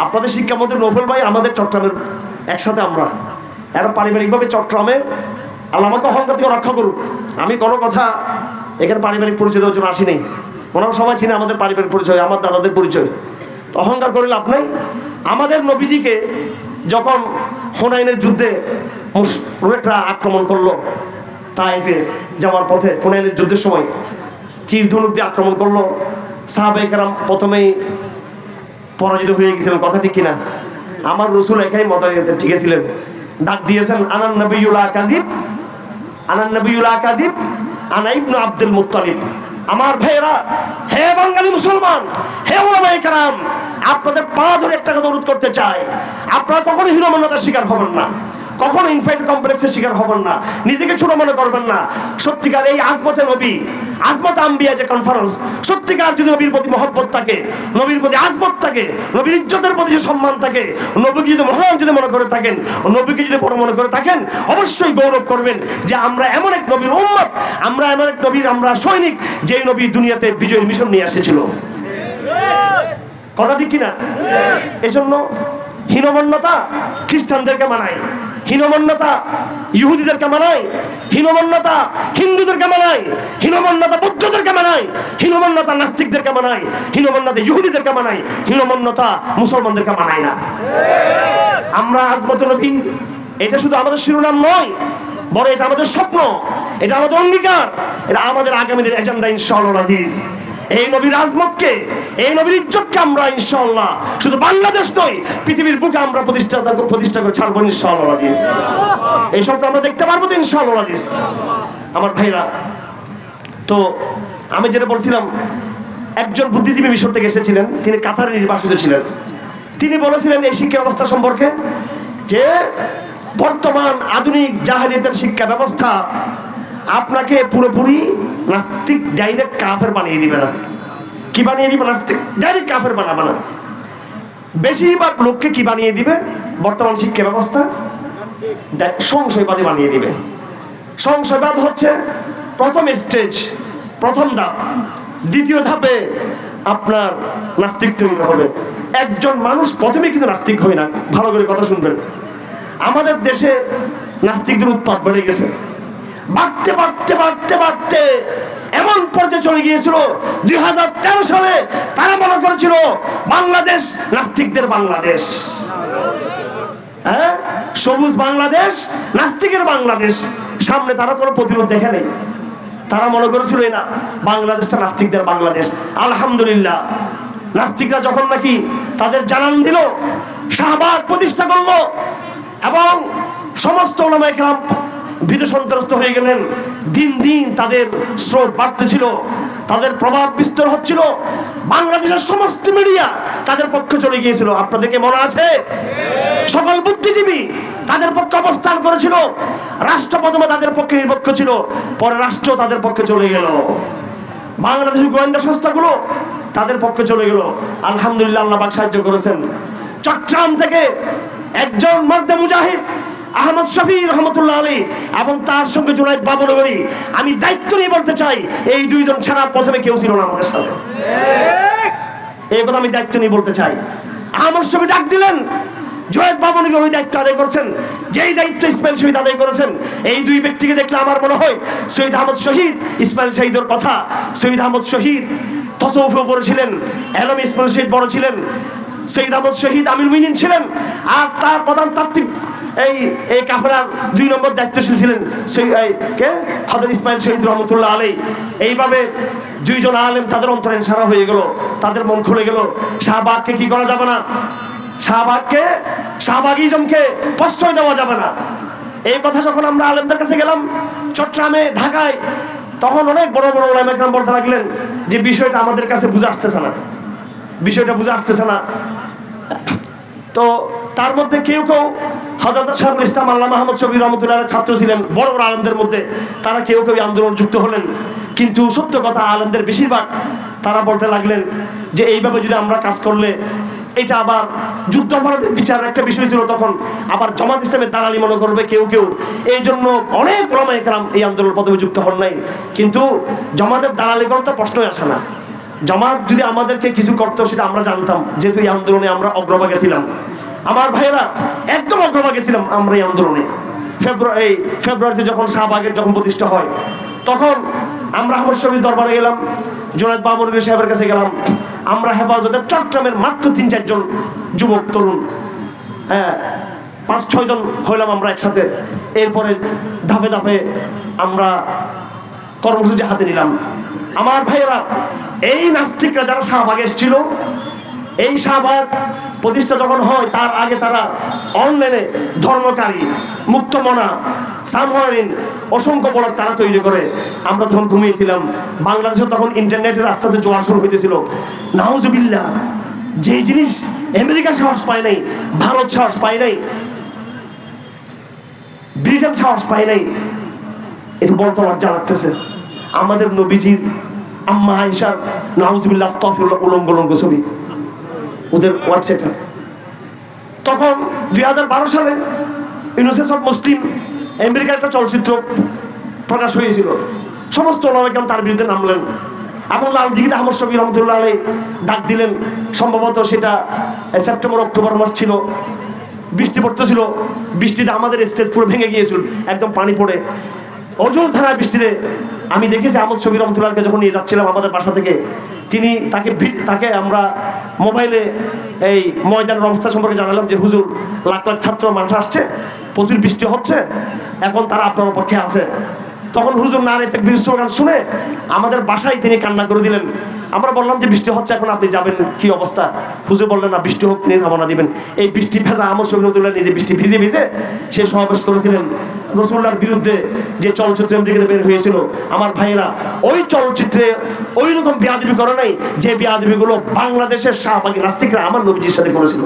আপনাদের শিক্ষামন্ত্রী নফল ভাই আমাদের চট্টগ্রামের একসাথে, আমরা এরা পারিবারিকভাবে চট্টগ্রামে, আল্লাহ আমাকে অহংকার থেকে রক্ষা করুক। আমি কোনো কথা এখানে পারিবারিক পরিচয় দেওয়ার জন্য আসি নাই, ওনারা সবাই চিনে আমাদের পারিবারিক পরিচয়, আমার দাদাদের পরিচয়। তো অহংকার করে লাভ নাই। আমাদের নবীজিকে যখন হুনাইনের যুদ্ধে মুশরিকরা আক্রমণ করলো, তায়েফে যাওয়ার পথে হুনাইনের যুদ্ধের সময় তীর ধনুক দিয়ে আক্রমণ করলো, সাহাবায়ে কেরাম প্রথমেই পরাজিত হয়ে গেছিলেন, কথা ঠিক কিনা? আমার রাসূল একাই মতামতে ঠিক ছিলেন, ডাক দিয়েছেন আনান নবিয়্যুল কাযিব, আনান নবিয়্যুল কাযিব, আনা ইবনু আব্দুল মুত্তালিব। আমার ভাইয়েরা, হে বাঙালি মুসলমান, হে ওলামায়ে কেরাম, আপনাদের পা ধরে একটা কথা অনুরোধ করতে চাই, আপনারা কখনো হীনমন্যতার শিকার হবেন না, কখনো ইনফাইট কমপ্লেক্সের শিকার হবেন না, নিজেকে ছোট মনে করবেন না। সত্যিকার এই আজমতে নবী, আজমতে আম্বিয়া যে কনফারেন্স, সত্যিকার যদি নবীর প্রতি মহব্বত থাকে, নবীর প্রতি আজমত থাকে, নবীর ইজ্জতের প্রতি যে সম্মান থাকে, নবীকে যদি মহান যদি মনে করে থাকেন, নবীকে যদি বড় মনে করে থাকেন, অবশ্যই গৌরব করবেন যে আমরা এমন এক নবীর উম্মত, আমরা এমন এক নবীর আমরা সৈনিক, যেই নবী দুনিয়াতে বিজয়ের মিশন নিয়ে এসেছিল, কথা ঠিক কিনা? এজন্য হীনমন্যতা খ্রিস্টানদেরকে মানায়, হীনমন্যতা ইহুদিদেরকে মানায়, হীনমন্যতা হিন্দুদেরকে মানায়, হীনমন্যতা বৌদ্ধদেরকে মানায়, হীনমন্যতা নাস্তিকদেরকে মানায়, হীনমন্যতা ইহুদিদেরকে মানায়, হীনমন্যতা মুসলমানদেরকে মানায় না। আমরা আজমত নবী, এটা শুধু আমাদের শিরোনাম নয়, বড় এটা আমাদের স্বপ্ন, এটা আমাদের অঙ্গীকার, এটা আমাদের আগামীদের এজেন্ডা ইনশাআল্লাহ আজিজ। এই নবীর আজমতকে, এই নবীর ইজ্জতকে আমরা ইনশাআল্লাহ শুধু বাংলাদেশ নয়, পৃথিবীর বুকে আমরা প্রতিষ্ঠা করে ছাড়বো ইনশাআল্লাহ আজিজ। এই সবটা আমরা দেখতে পারবো তো ইনশাআল্লাহ আজিজ। আমার ভাইরা, তো আমি যেটা বলছিলাম, একজন বুদ্ধিজীবী মিশর থেকে এসেছিলেন, তিনি কাতারে নির্বাসিত ছিলেন। তিনি বলেছিলেন এই শিক্ষা ব্যবস্থা সম্পর্কে যে বর্তমান আধুনিক জাহেলিয়াতের শিক্ষা ব্যবস্থা আপনাকে পুরোপুরি নাস্তিক ডাইরেক্ট কাফের বানিয়ে দিবে না। কি বানিয়ে দিবে? নাস্তিক ডাইরেক্ট কাফের বানাবে না। বেশিরভাগ লোককে কি বানিয়ে দিবে? বর্তমান শিক্ষা ব্যবস্থা সংশয়বাদী বানিয়ে দিবে। সংশয়বাদ হচ্ছে প্রথম স্টেজ, প্রথম ধাপ। দ্বিতীয় ধাপে আপনার নাস্তিক তৈরি হবে। একজন মানুষ প্রথমে কিন্তু নাস্তিক হয় না। ভালো করে কথা শুনবেন। আমাদের দেশে নাস্তিকদের উৎপাত বেড়ে গেছে। বাড়তে বাড়তে বাড়তে বাড়তে এমন পর্যায়ে চলে গিয়েছিল 2013 সালে তারা মনে করেছিল বাংলাদেশ নাস্তিকদের বাংলাদেশ। হ্যাঁ, সবুজ বাংলাদেশ, নাস্তিকের বাংলাদেশ। সামনে তারা কোনো প্রতিরোধ দেখে নেই। তারা মনে করেছিল না বাংলাদেশটা নাস্তিকদের বাংলাদেশ। আলহামদুলিল্লাহ, নাস্তিকরা যখন নাকি তাদের জানান দিল, শাহবাগ প্রতিষ্ঠা করলো এবং সমস্ত উলামায়ে কেরাম ভীত সন্ত্রস্ত হয়ে গেলেন। দিন দিন তাদের স্রোত বাড়তেছিল, তাদের প্রভাব বিস্তার হচ্ছিল। বাংলাদেশের সমস্ত মিডিয়া তাদের পক্ষে চলে গিয়েছিল। আপনাদেরকে মনে আছে? সকল বুদ্ধিজীবী তাদের পক্ষে অবস্থান করেছিল। রাষ্ট্র প্রথমে তাদের পক্ষে নিরপেক্ষ ছিল, পরে রাষ্ট্র তাদের পক্ষে চলে গেল। বাংলাদেশের গোয়েন্দা সংস্থাগুলো তাদের পক্ষে চলে গেল। আলহামদুলিল্লাহ, আল্লাহ পাক সাহায্য করেছেন। চট্টগ্রাম থেকে একজন মর্দে মুজাহিদ আহমদ শফি রহমতুল্লাহ আলাইহি এবং তার সঙ্গে জুনায়েদ বাবনগরী, আমি দায়িত্ব নিয়ে বলতে চাই, এই দুইজন ছাড়া প্রথমে কেউ ছিল না আমাদের সাথে। এই কথা আমি দায়িত্ব নিয়ে বলতে চাই। আহমদ শফি ডাক দিলেন, জুনায়েদ বাবনগরী ওই দায়িত্ব আদায় করেছেন, যেই দায়িত্ব ইসমাইল শহীদ আদায় করেছেন। এই দুই ব্যক্তিকে দেখলে আমার মনে হয় শহীদ আহমদ শহীদ ইসমাইল শহীদের কথা। শহীদ আহমদ শহীদ তসawwুফে পড়েছিলেন, এলম ইসমাইল শহীদ বড় ছিলেন। শহীদ আহমদ শহীদ আমিরুল মুমিনিন ছিলেন, আর তার প্রধান তাত্ত্বিক এই কাফেলার 2 নম্বর দায়িত্বশীল ছিলেন হযরত ইসমাইল শহীদ রহমতুল্লাহ আলাইহি। এইভাবে দুইজন আলেম তাদের অন্তরে সারা হয়ে গেল, তাদের মন খুলে গেল। শাহবাগকে কি করা যাবে না, শাহবাগিজমকে প্রশ্রয় দেওয়া যাবে না। এই কথা যখন আমরা আলেমদের কাছে গেলাম চট্টগ্রামে, ঢাকায়, তখন অনেক বড় বড় উলামায়ে কেরাম বলতে লাগলেন যে বিষয়টা আমাদের কাছে বুঝে আসতেছে না, বিষয়টা বুঝে আসতেছে না। তো তার মধ্যে কেউ কেউ হযরত শাহুল ইসলাম আল্লামা আহমদ শফি রহমতুল্লাহর ছাত্র ছিলেন, বড় বড় আলেমদের মধ্যে। তারা কেউ কেউ আন্দোলন যুক্ত হলেন। কিন্তু সত্য কথা, আলেমদের বেশিরভাগ তারা বলতে লাগলেন যে এইভাবে যদি আমরা কাজ করলে এটা আবার যুদ্ধ অপরাধের বিচারের একটা বিষয় ছিল। তখন আবার জামাত ইসলামের দালালি মনে করবে কেউ কেউ। এই জন্য অনেক উলামায়ে কেরাম এই আন্দোলন প্রথমে যুক্ত হন নাই। কিন্তু জামাতের দালালি করতে প্রশ্নই আসে না। জামাত যদি আমাদেরকে কিছু করতো সেটা আমরা জানতাম, যেহেতু এই আন্দোলনে আমরা অগ্রভাগে ছিলাম। আমার ভাইয়েরা, একদম অগ্রভাগে ছিলাম আমরা এই আন্দোলনে। ফেব্রুয়ারিতে যখন শাহবাগের যখন প্রতিষ্ঠা হয়, তখন আমরা আহমদ শফির দরবারে গেলাম, জুনায়েদ বাবনগরী সাহেবের কাছে গেলাম। আমরা হেফাজতের চট্টগ্রামের মাত্র 3-4 জন যুবক তরুণ, 5-6 জন হইলাম আমরা একসাথে। এরপরে ধাপে ধাপে আমরা কর্মসূচি হাতে নিলাম। আমার ভাইয়েরা, এই নাস্তিকরা যারা শাহবাগে এসেছিল, এই শাহবাগ প্রতিষ্ঠা যখন হয় তার আগে তারা অনলাইনে ধর্মকারী, মুক্তমনা, সামহারিন অসংখ্য ব্লগ তারা তৈরি করে। আমরা তখন ঘুমিয়েছিলাম। বাংলাদেশে তখন ইন্টারনেটের রাস্তাতে জোয়ার শুরু হইতেছিল। নাউজুবিল্লাহ, যেই জিনিস আমেরিকা সাহস পায় নাই, ভারত সাহস পায় নাই, ব্রিটেন সাহস পায় নাই, এটা বলতে লজ্জা লাগতেছে। আমাদের নবীজির আম্মা আয়েশার নাউজুবিল্লাহ আস্তাগফিরুল্লাহ উলঙ্গ ছবি ওদের হোয়াটসঅ্যাপে। তখন 2012 সালে ইউনিসেফ অফ মুসলিম আমেরিকার একটা চলচ্চিত্র প্রকাশ হয়েছিল। সমস্ত উলামায়ে কেরাম তার বিরুদ্ধে নামলেন এবং লালদিঘিতে আহমদ শফি রহমতুল্লাহ আলাইহি ডাক দিলেন। সম্ভবত সেটা সেপ্টেম্বর অক্টোবর মাস ছিল। বৃষ্টি পড়তেছিল। বৃষ্টিতে আমাদের স্টেজ পুরো ভেঙে গিয়েছিল, একদম পানি পড়ে অজর ধারায় বৃষ্টিতে। আমি দেখেছি আহমদ শফি রহমতুল্লাহকে যখন নিয়ে যাচ্ছিলাম আমাদের বাসা থেকে, তাকে আমরা মোবাইলে এই ময়দানের অবস্থা সম্পর্কে জানালাম যে হুজুর, লাখ লাখ ছাত্র মাঠে আসছে, প্রচুর বৃষ্টি হচ্ছে, এখন তারা আপনার পক্ষে আছে। তখন হুজুর নারে তাকবীর স্লোগান শুনে আমাদের বাসায় তিনি কান্না করে দিলেন। আমরা বললাম যে বৃষ্টি হচ্ছে, এখন আপনি যাবেন, কি অবস্থা? হুজুর বললেন না, বৃষ্টি হোক, তিনি রওনা দিবেন। এই বৃষ্টি ভেজা আহমদ শফি রহমতুল্লাহ নিজে বৃষ্টি ভিজে ভিজে সে সমাবেশ করেছিলেন। রাসূলুল্লাহর বিরুদ্ধে যে চলচ্চিত্র আমেরিকাতে বের হয়েছিল, আমার ভাইয়েরা, ওই চলচ্চিত্রে ওই রকম বেয়াদবি করে নাই যে বেয়াদবিগুলো বাংলাদেশের শাহবাগী নাস্তিকরা আমার নবীজির সাথে করেছিল।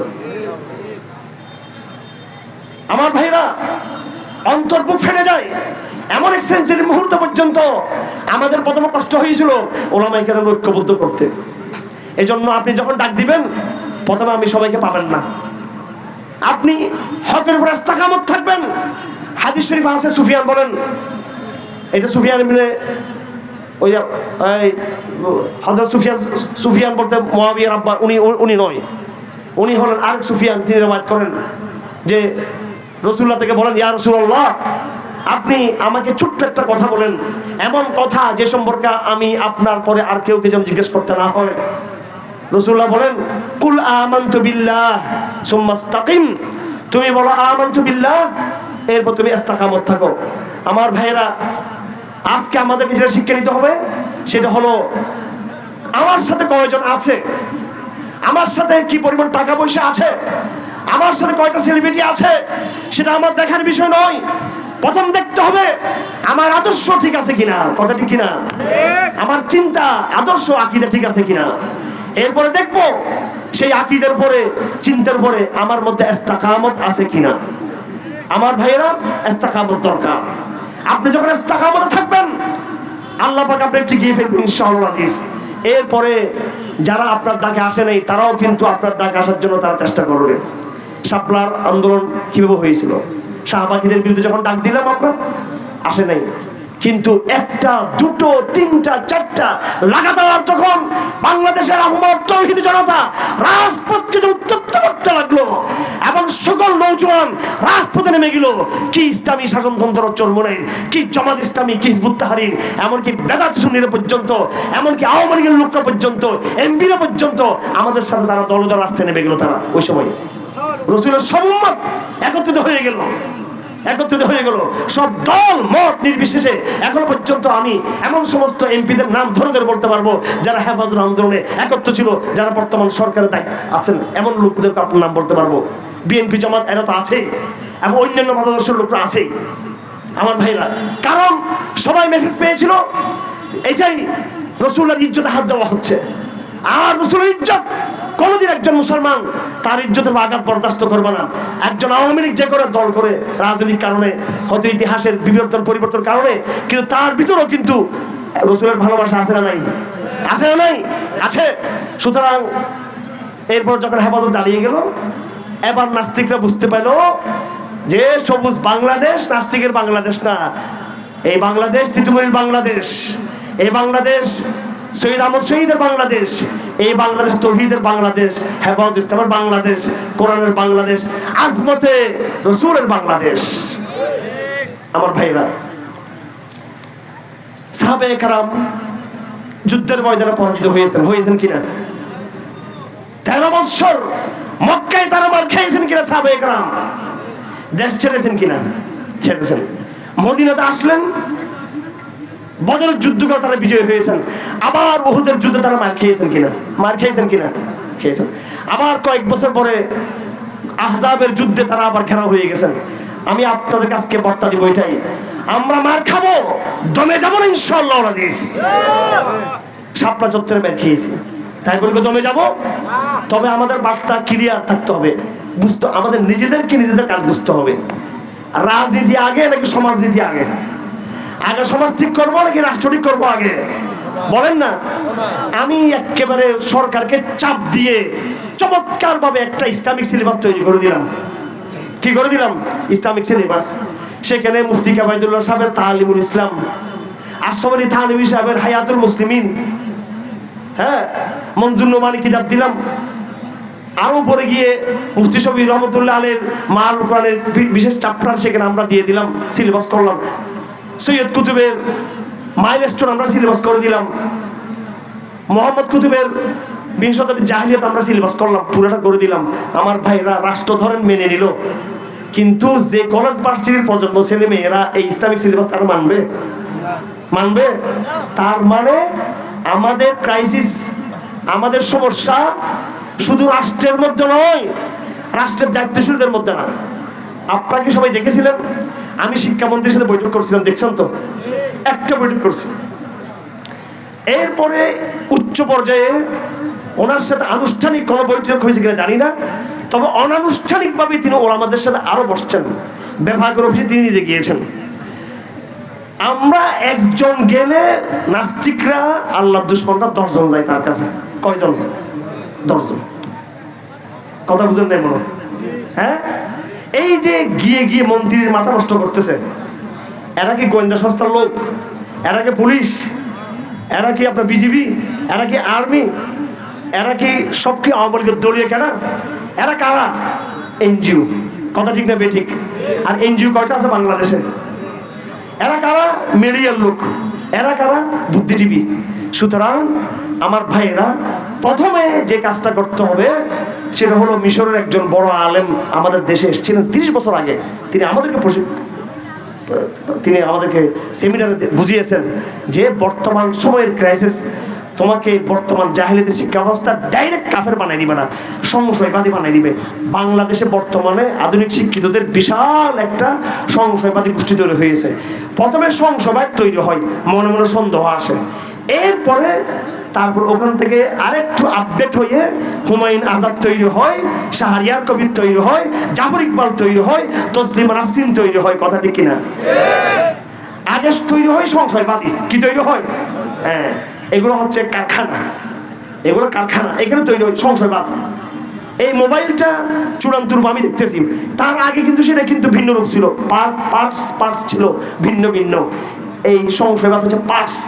আমার ভাইয়েরা, অন্তর্বুক ফেটে যায়। এমন এক সেঞ্চুরি মুহূর্ত পর্যন্ত আমাদের প্রথমে কষ্ট হয়েছিল ওলামায়ে কেরাম ঐক্যবদ্ধ করতে। এই জন্য আপনি যখন ডাক দিবেন প্রথমে আমি সবাইকে পাবেন না, আপনি হকের উপর ইস্তেকামত থাকবেন। হাদিস শরীফ আছে, সুফিয়ান বলেন, এটা সুফিয়ান ইবনে ওই হযরত সুফিয়ান বলতে মুয়াবিয়ার আব্বা, উনি নয়, উনি হলেন আরেক সুফিয়ান। তিনি রওয়ায়াত করেন যে রাসূলুল্লাহ থেকে বলেন, ইয়া রাসূলুল্লাহ, আপনি আমাকে ছোট্ট একটা কথা বলেন, এমন কথা যে সম্পর্কে আমি আপনার পরে আর কেউকে যেন জিজ্ঞেস করতে না হয়। রাসূলুল্লাহ বলেন, কুল আমানতু বিল্লাহ সুম্মা ইসতাকিম, তুমি বলো আমানতু বিল্লাহ, এরপর তুমি ইস্তেকামত থাকো। আমার ভাইয়েরা, আজকে আমাদেরকে যেটা শিক্ষা নিতে হবে সেটা হলো আমার সাথে কয়জন আছে, আমার সাথে কি পরিমাণ টাকা পয়সা আছে, আমার সাথে কয়টা সেলিব্রিটি আছে, সেটা আমার দেখার বিষয় নয়। প্রথম দেখতে হবে আমার আদর্শ ঠিক আছে কিনা, কথা ঠিক কিনা, আমার চিন্তা আদর্শ আকীদা ঠিক আছে কিনা। এরপরে দেখব সেই আকীদার উপরে চিন্তার উপরে আমার মধ্যে ইস্তেকামত আছে কিনা। আমার ভাইয়েরা, ইস্তেকামত দরকার। আপনি যখন ইস্তেকামতে থাকবেন আল্লাহ পাক আপনাকে টিকিয়ে ফেলবেন ইনশাআল্লাহ আজিজ। এরপরে যারা আপনার ডাকে আসে নাই তারাও কিন্তু আপনার ডাকে আসার জন্য তারা চেষ্টা করবে। শাপলার আন্দোলন কিভাবে হয়েছিল, শাহবাগীদের বিরুদ্ধে যখন ডাক দিলাম আমরা, আসে নাই, কিন্তু একটা দুটো তিনটা চারটা লাগাতার যখন বাংলাদেশের আহমদ তৌহিদি জনতা রাজপথকে উত্তপ্ত করতে লাগলো এবং সকল নওজোয়ান রাজপথে নেমে গেল, কি ইসলামী শাসনতন্ত্র চরমনের, কি জামাত ইসলামী, কি হিজবুত তাহরীর, এমনকি বেদাত সুন্নিরা পর্যন্ত, এমনকি আওয়ামী লীগের লোকরা পর্যন্ত, এমপিরা পর্যন্ত আমাদের সাথে তারা দল দল রাস্তায় নেমে গেল। তারা ওই সময় রাসূলের সব উম্মত একত্রিত হয়ে গেল, সব দল মত নির্বিশেষে। এখনো পর্যন্ত আমি এমন সমস্ত এমপিদের নাম ধরে ধরে বলতে পারবো যারা হেফাজত আন্দোলনে একত্র ছিল, যারা বর্তমান সরকারের দায়িত্ব আছেন, এমন লোকদের আপনার নাম বলতে পারবো। বিএনপি জামাত এরা তো আছেই, এবং অন্যান্য মতাদর্শের লোকরা আছেই আমার ভাইরা। কারণ সবাই মেসেজ পেয়েছিল এটাই রাসূলের ইজ্জতে হাত দেওয়া হচ্ছে। আর রাসূলের ইজ্জত কোনদিন একজন মুসলমান তার ইজ্জতের আঘাত বরদাস্ত করবে না। একজন আওয়ামী লীগ যে করে দল করে রাজনৈতিক কারণে, হয়তো ইতিহাসের বিবর্তন পরিবর্তন কারণে, কিন্তু তার ভিতরেও কিন্তু রাসূলের ভালোবাসা আছে না নাই? আছে না নাই? আছে। সুতরাং এরপর যখন হেফাজত দাঁড়িয়ে গেল, এবার নাস্তিকরা বুঝতে পেল যে সবুজ বাংলাদেশ নাস্তিকের বাংলাদেশ না, এই বাংলাদেশ তিতুমিরের বাংলাদেশ, এই বাংলাদেশ শহীদ আহমদ শহীদের বাংলাদেশ, এই বাংলাদেশ তৌহিদের বাংলাদেশ, হেফাজত ইসলামের বাংলাদেশ, কোরআনের বাংলাদেশ, আজমতে রাসূলের বাংলাদেশ। আমার ভাইরা, সাহাবায়ে কেরাম যুদ্ধের ময়দানে পরাজিত হয়েছেন কিনা? 13 বছর মক্কায় তারা মার খেয়েছেন কিনা? সাহাবায়ে কেরাম দেশ ছেড়েছেন কিনা? ছেড়েছেন। মদিনাতে আসলেন, বদরের যুদ্ধ করে তারা বিজয়ী হয়েছেন। আবার উহুদের যুদ্ধে তারা মার খেয়েছেন কিনা? খেয়েছেন। আবার কয়েক বছর পরে আহজাবের যুদ্ধে তারা আবার ঘেরাও হয়ে গেছেন। আমি আপনাদের কাছে বার্তা দিব এটাই, আমরা মার খাবো, দমে যাবো না ইনশাআল্লাহ আজিজ। শাপলা চত্বরে মার খেয়েছি, তাই বলে দমে যাবো? তবে আমাদের বার্তা ক্লিয়ার থাকতে হবে, বুঝতে আমাদের নিজেদেরকে নিজেদের কাজ বুঝতে হবে। রাজনীতি আগে নাকি সমাজনীতি আগে? আগে সমাজ ঠিক করবো নাকি রাষ্ট্র ঠিক করবো আগে? বলেন না। আমি একেবারে সরকারকে চাপ দিয়ে চমৎকার ভাবে একটা ইসলামিক সিলেবাস তৈরি করে দিলাম। কি করে দিলাম? Islamic syllabus. সেখানে মুফতি কাবায়দুল্লাহ সাহেবের তালিমুল ইসলাম, আশরাফ আলী থানভী সাহেবের হায়াতুল মুসলিমিন, হ্যাঁ, মনজুর নোমানী কিতাব দিলাম। আরো পরে গিয়ে মুফতি শফি রহমতুল্লাহ আলের মাল কোরআনের বিশেষ চ্যাপ্টার সেখানে আমরা দিয়ে দিলাম, সিলেবাস করলাম। সৈয়দ কুতুবের মাইলস্টোন আমরা সিলেবাস করে দিলাম। মোহাম্মদ কুতুবের বিংশ শতাব্দীর জাহিলিয়াত আমরা সিলেবাস করলাম, পুরোটা করে দিলাম। আমার ভাইরা রাষ্ট্র ধরেন মেনে নিল, কিন্তু যে কলেজ ভার্সিটির প্রজন্ম ছেলে মেয়েরা এই ইসলামিক সিলেবাস তারা মানবে? তার মানে আমাদের ক্রাইসিস, আমাদের সমস্যা শুধু রাষ্ট্রের মধ্যে নয়, রাষ্ট্রের দায়িত্বশীলদের মধ্যে না। আপনাকে সবাই দেখেছিলেন, আমি শিক্ষামন্ত্রীর সাথে বৈঠক করছিলাম, দেখছেন তো? একটা বৈঠক করছি। এরপরে উচ্চ পর্যায়ে ওনার সাথে আনুষ্ঠানিক কোনো বৈঠক হয়েছে কিনা জানি না, তবে অনানুষ্ঠানিকভাবে তিনি ওলামাদের সাথে আরো বসছেন। বিভাগের অফিসে তিনি নিজে গিয়েছেন। আমরা একজন গেলে নাস্তিকরা আল্লাহর দুশমনরা 10 জন যায় তার কাছে। কয়জন? 10 জন। কথা বুঝেন নাই মনে? হ্যাঁ, এই যে গিয়ে গিয়ে মন্ত্রীর মাথা নষ্ট করতেছে, এরা কি গোয়েন্দা সংস্থার লোক? এরা কি পুলিশ? এরা কি আপনার বিজিবি? এরা কি আর্মি? এরা কি সব কি আওয়ামী লীগের দলীয় কেনা? এরা কারা? এনজিও। কথা ঠিক না বেঠিক? আর এনজিও কয়টা আছে বাংলাদেশে? এরা কারা? মিডিয়ার লোক। এরা কারা? বুদ্ধিজীবী। সুতরাং আমার ভাইয়েরা, প্রথমে যে কাজটা করতে হবে সেটা হলো, মিশরের একজন বড় আলেম আমাদের দেশে এসেছিলেন 30 বছর আগে। তিনি আমাদেরকে সেমিনারে বুঝিয়েছেন যে বর্তমান সময়ের ক্রাইসিস তোমাকে বর্তমান জাহেলিয়াতের শিক্ষা ব্যবস্থা ডাইরেক্ট কাফের বানিয়ে দিবে না, সংশয়বাদী বানিয়ে দিবে। বাংলাদেশে বর্তমানে আধুনিক শিক্ষিতদের বিশাল একটা সংশয়বাদী গোষ্ঠী তৈরি হয়েছে। প্রথমে সংশয়বাদ তৈরি হয়, মনে মনে সন্দেহ আসে, এরপরে তারপর ওখান থেকে আরেকটু আপডেট হয়ে হুমায়ুন আজাদ তৈরি হয়, শাহরিয়ার কবির তৈরি হয়, জাফর ইকবাল তৈরি হয়, তসলিমা নাসরিন তৈরি হয়। কথা ঠিক কিনা? আগে তৈরি হয় সংশয়বাদী। কি তৈরি হয়? হ্যাঁ, এগুলো হচ্ছে কারখানা, এগুলো কারখানা, এখানে তৈরি হয় সংশয়বাদ। এই মোবাইলটা চূড়ান্ত রূপ আমি দেখতেছি, তার আগে কিন্তু সেটা কিন্তু ভিন্ন রূপ ছিল, পার্টস ছিল ভিন্ন ভিন্ন। এই সংশয়বাদ হচ্ছে পার্টস,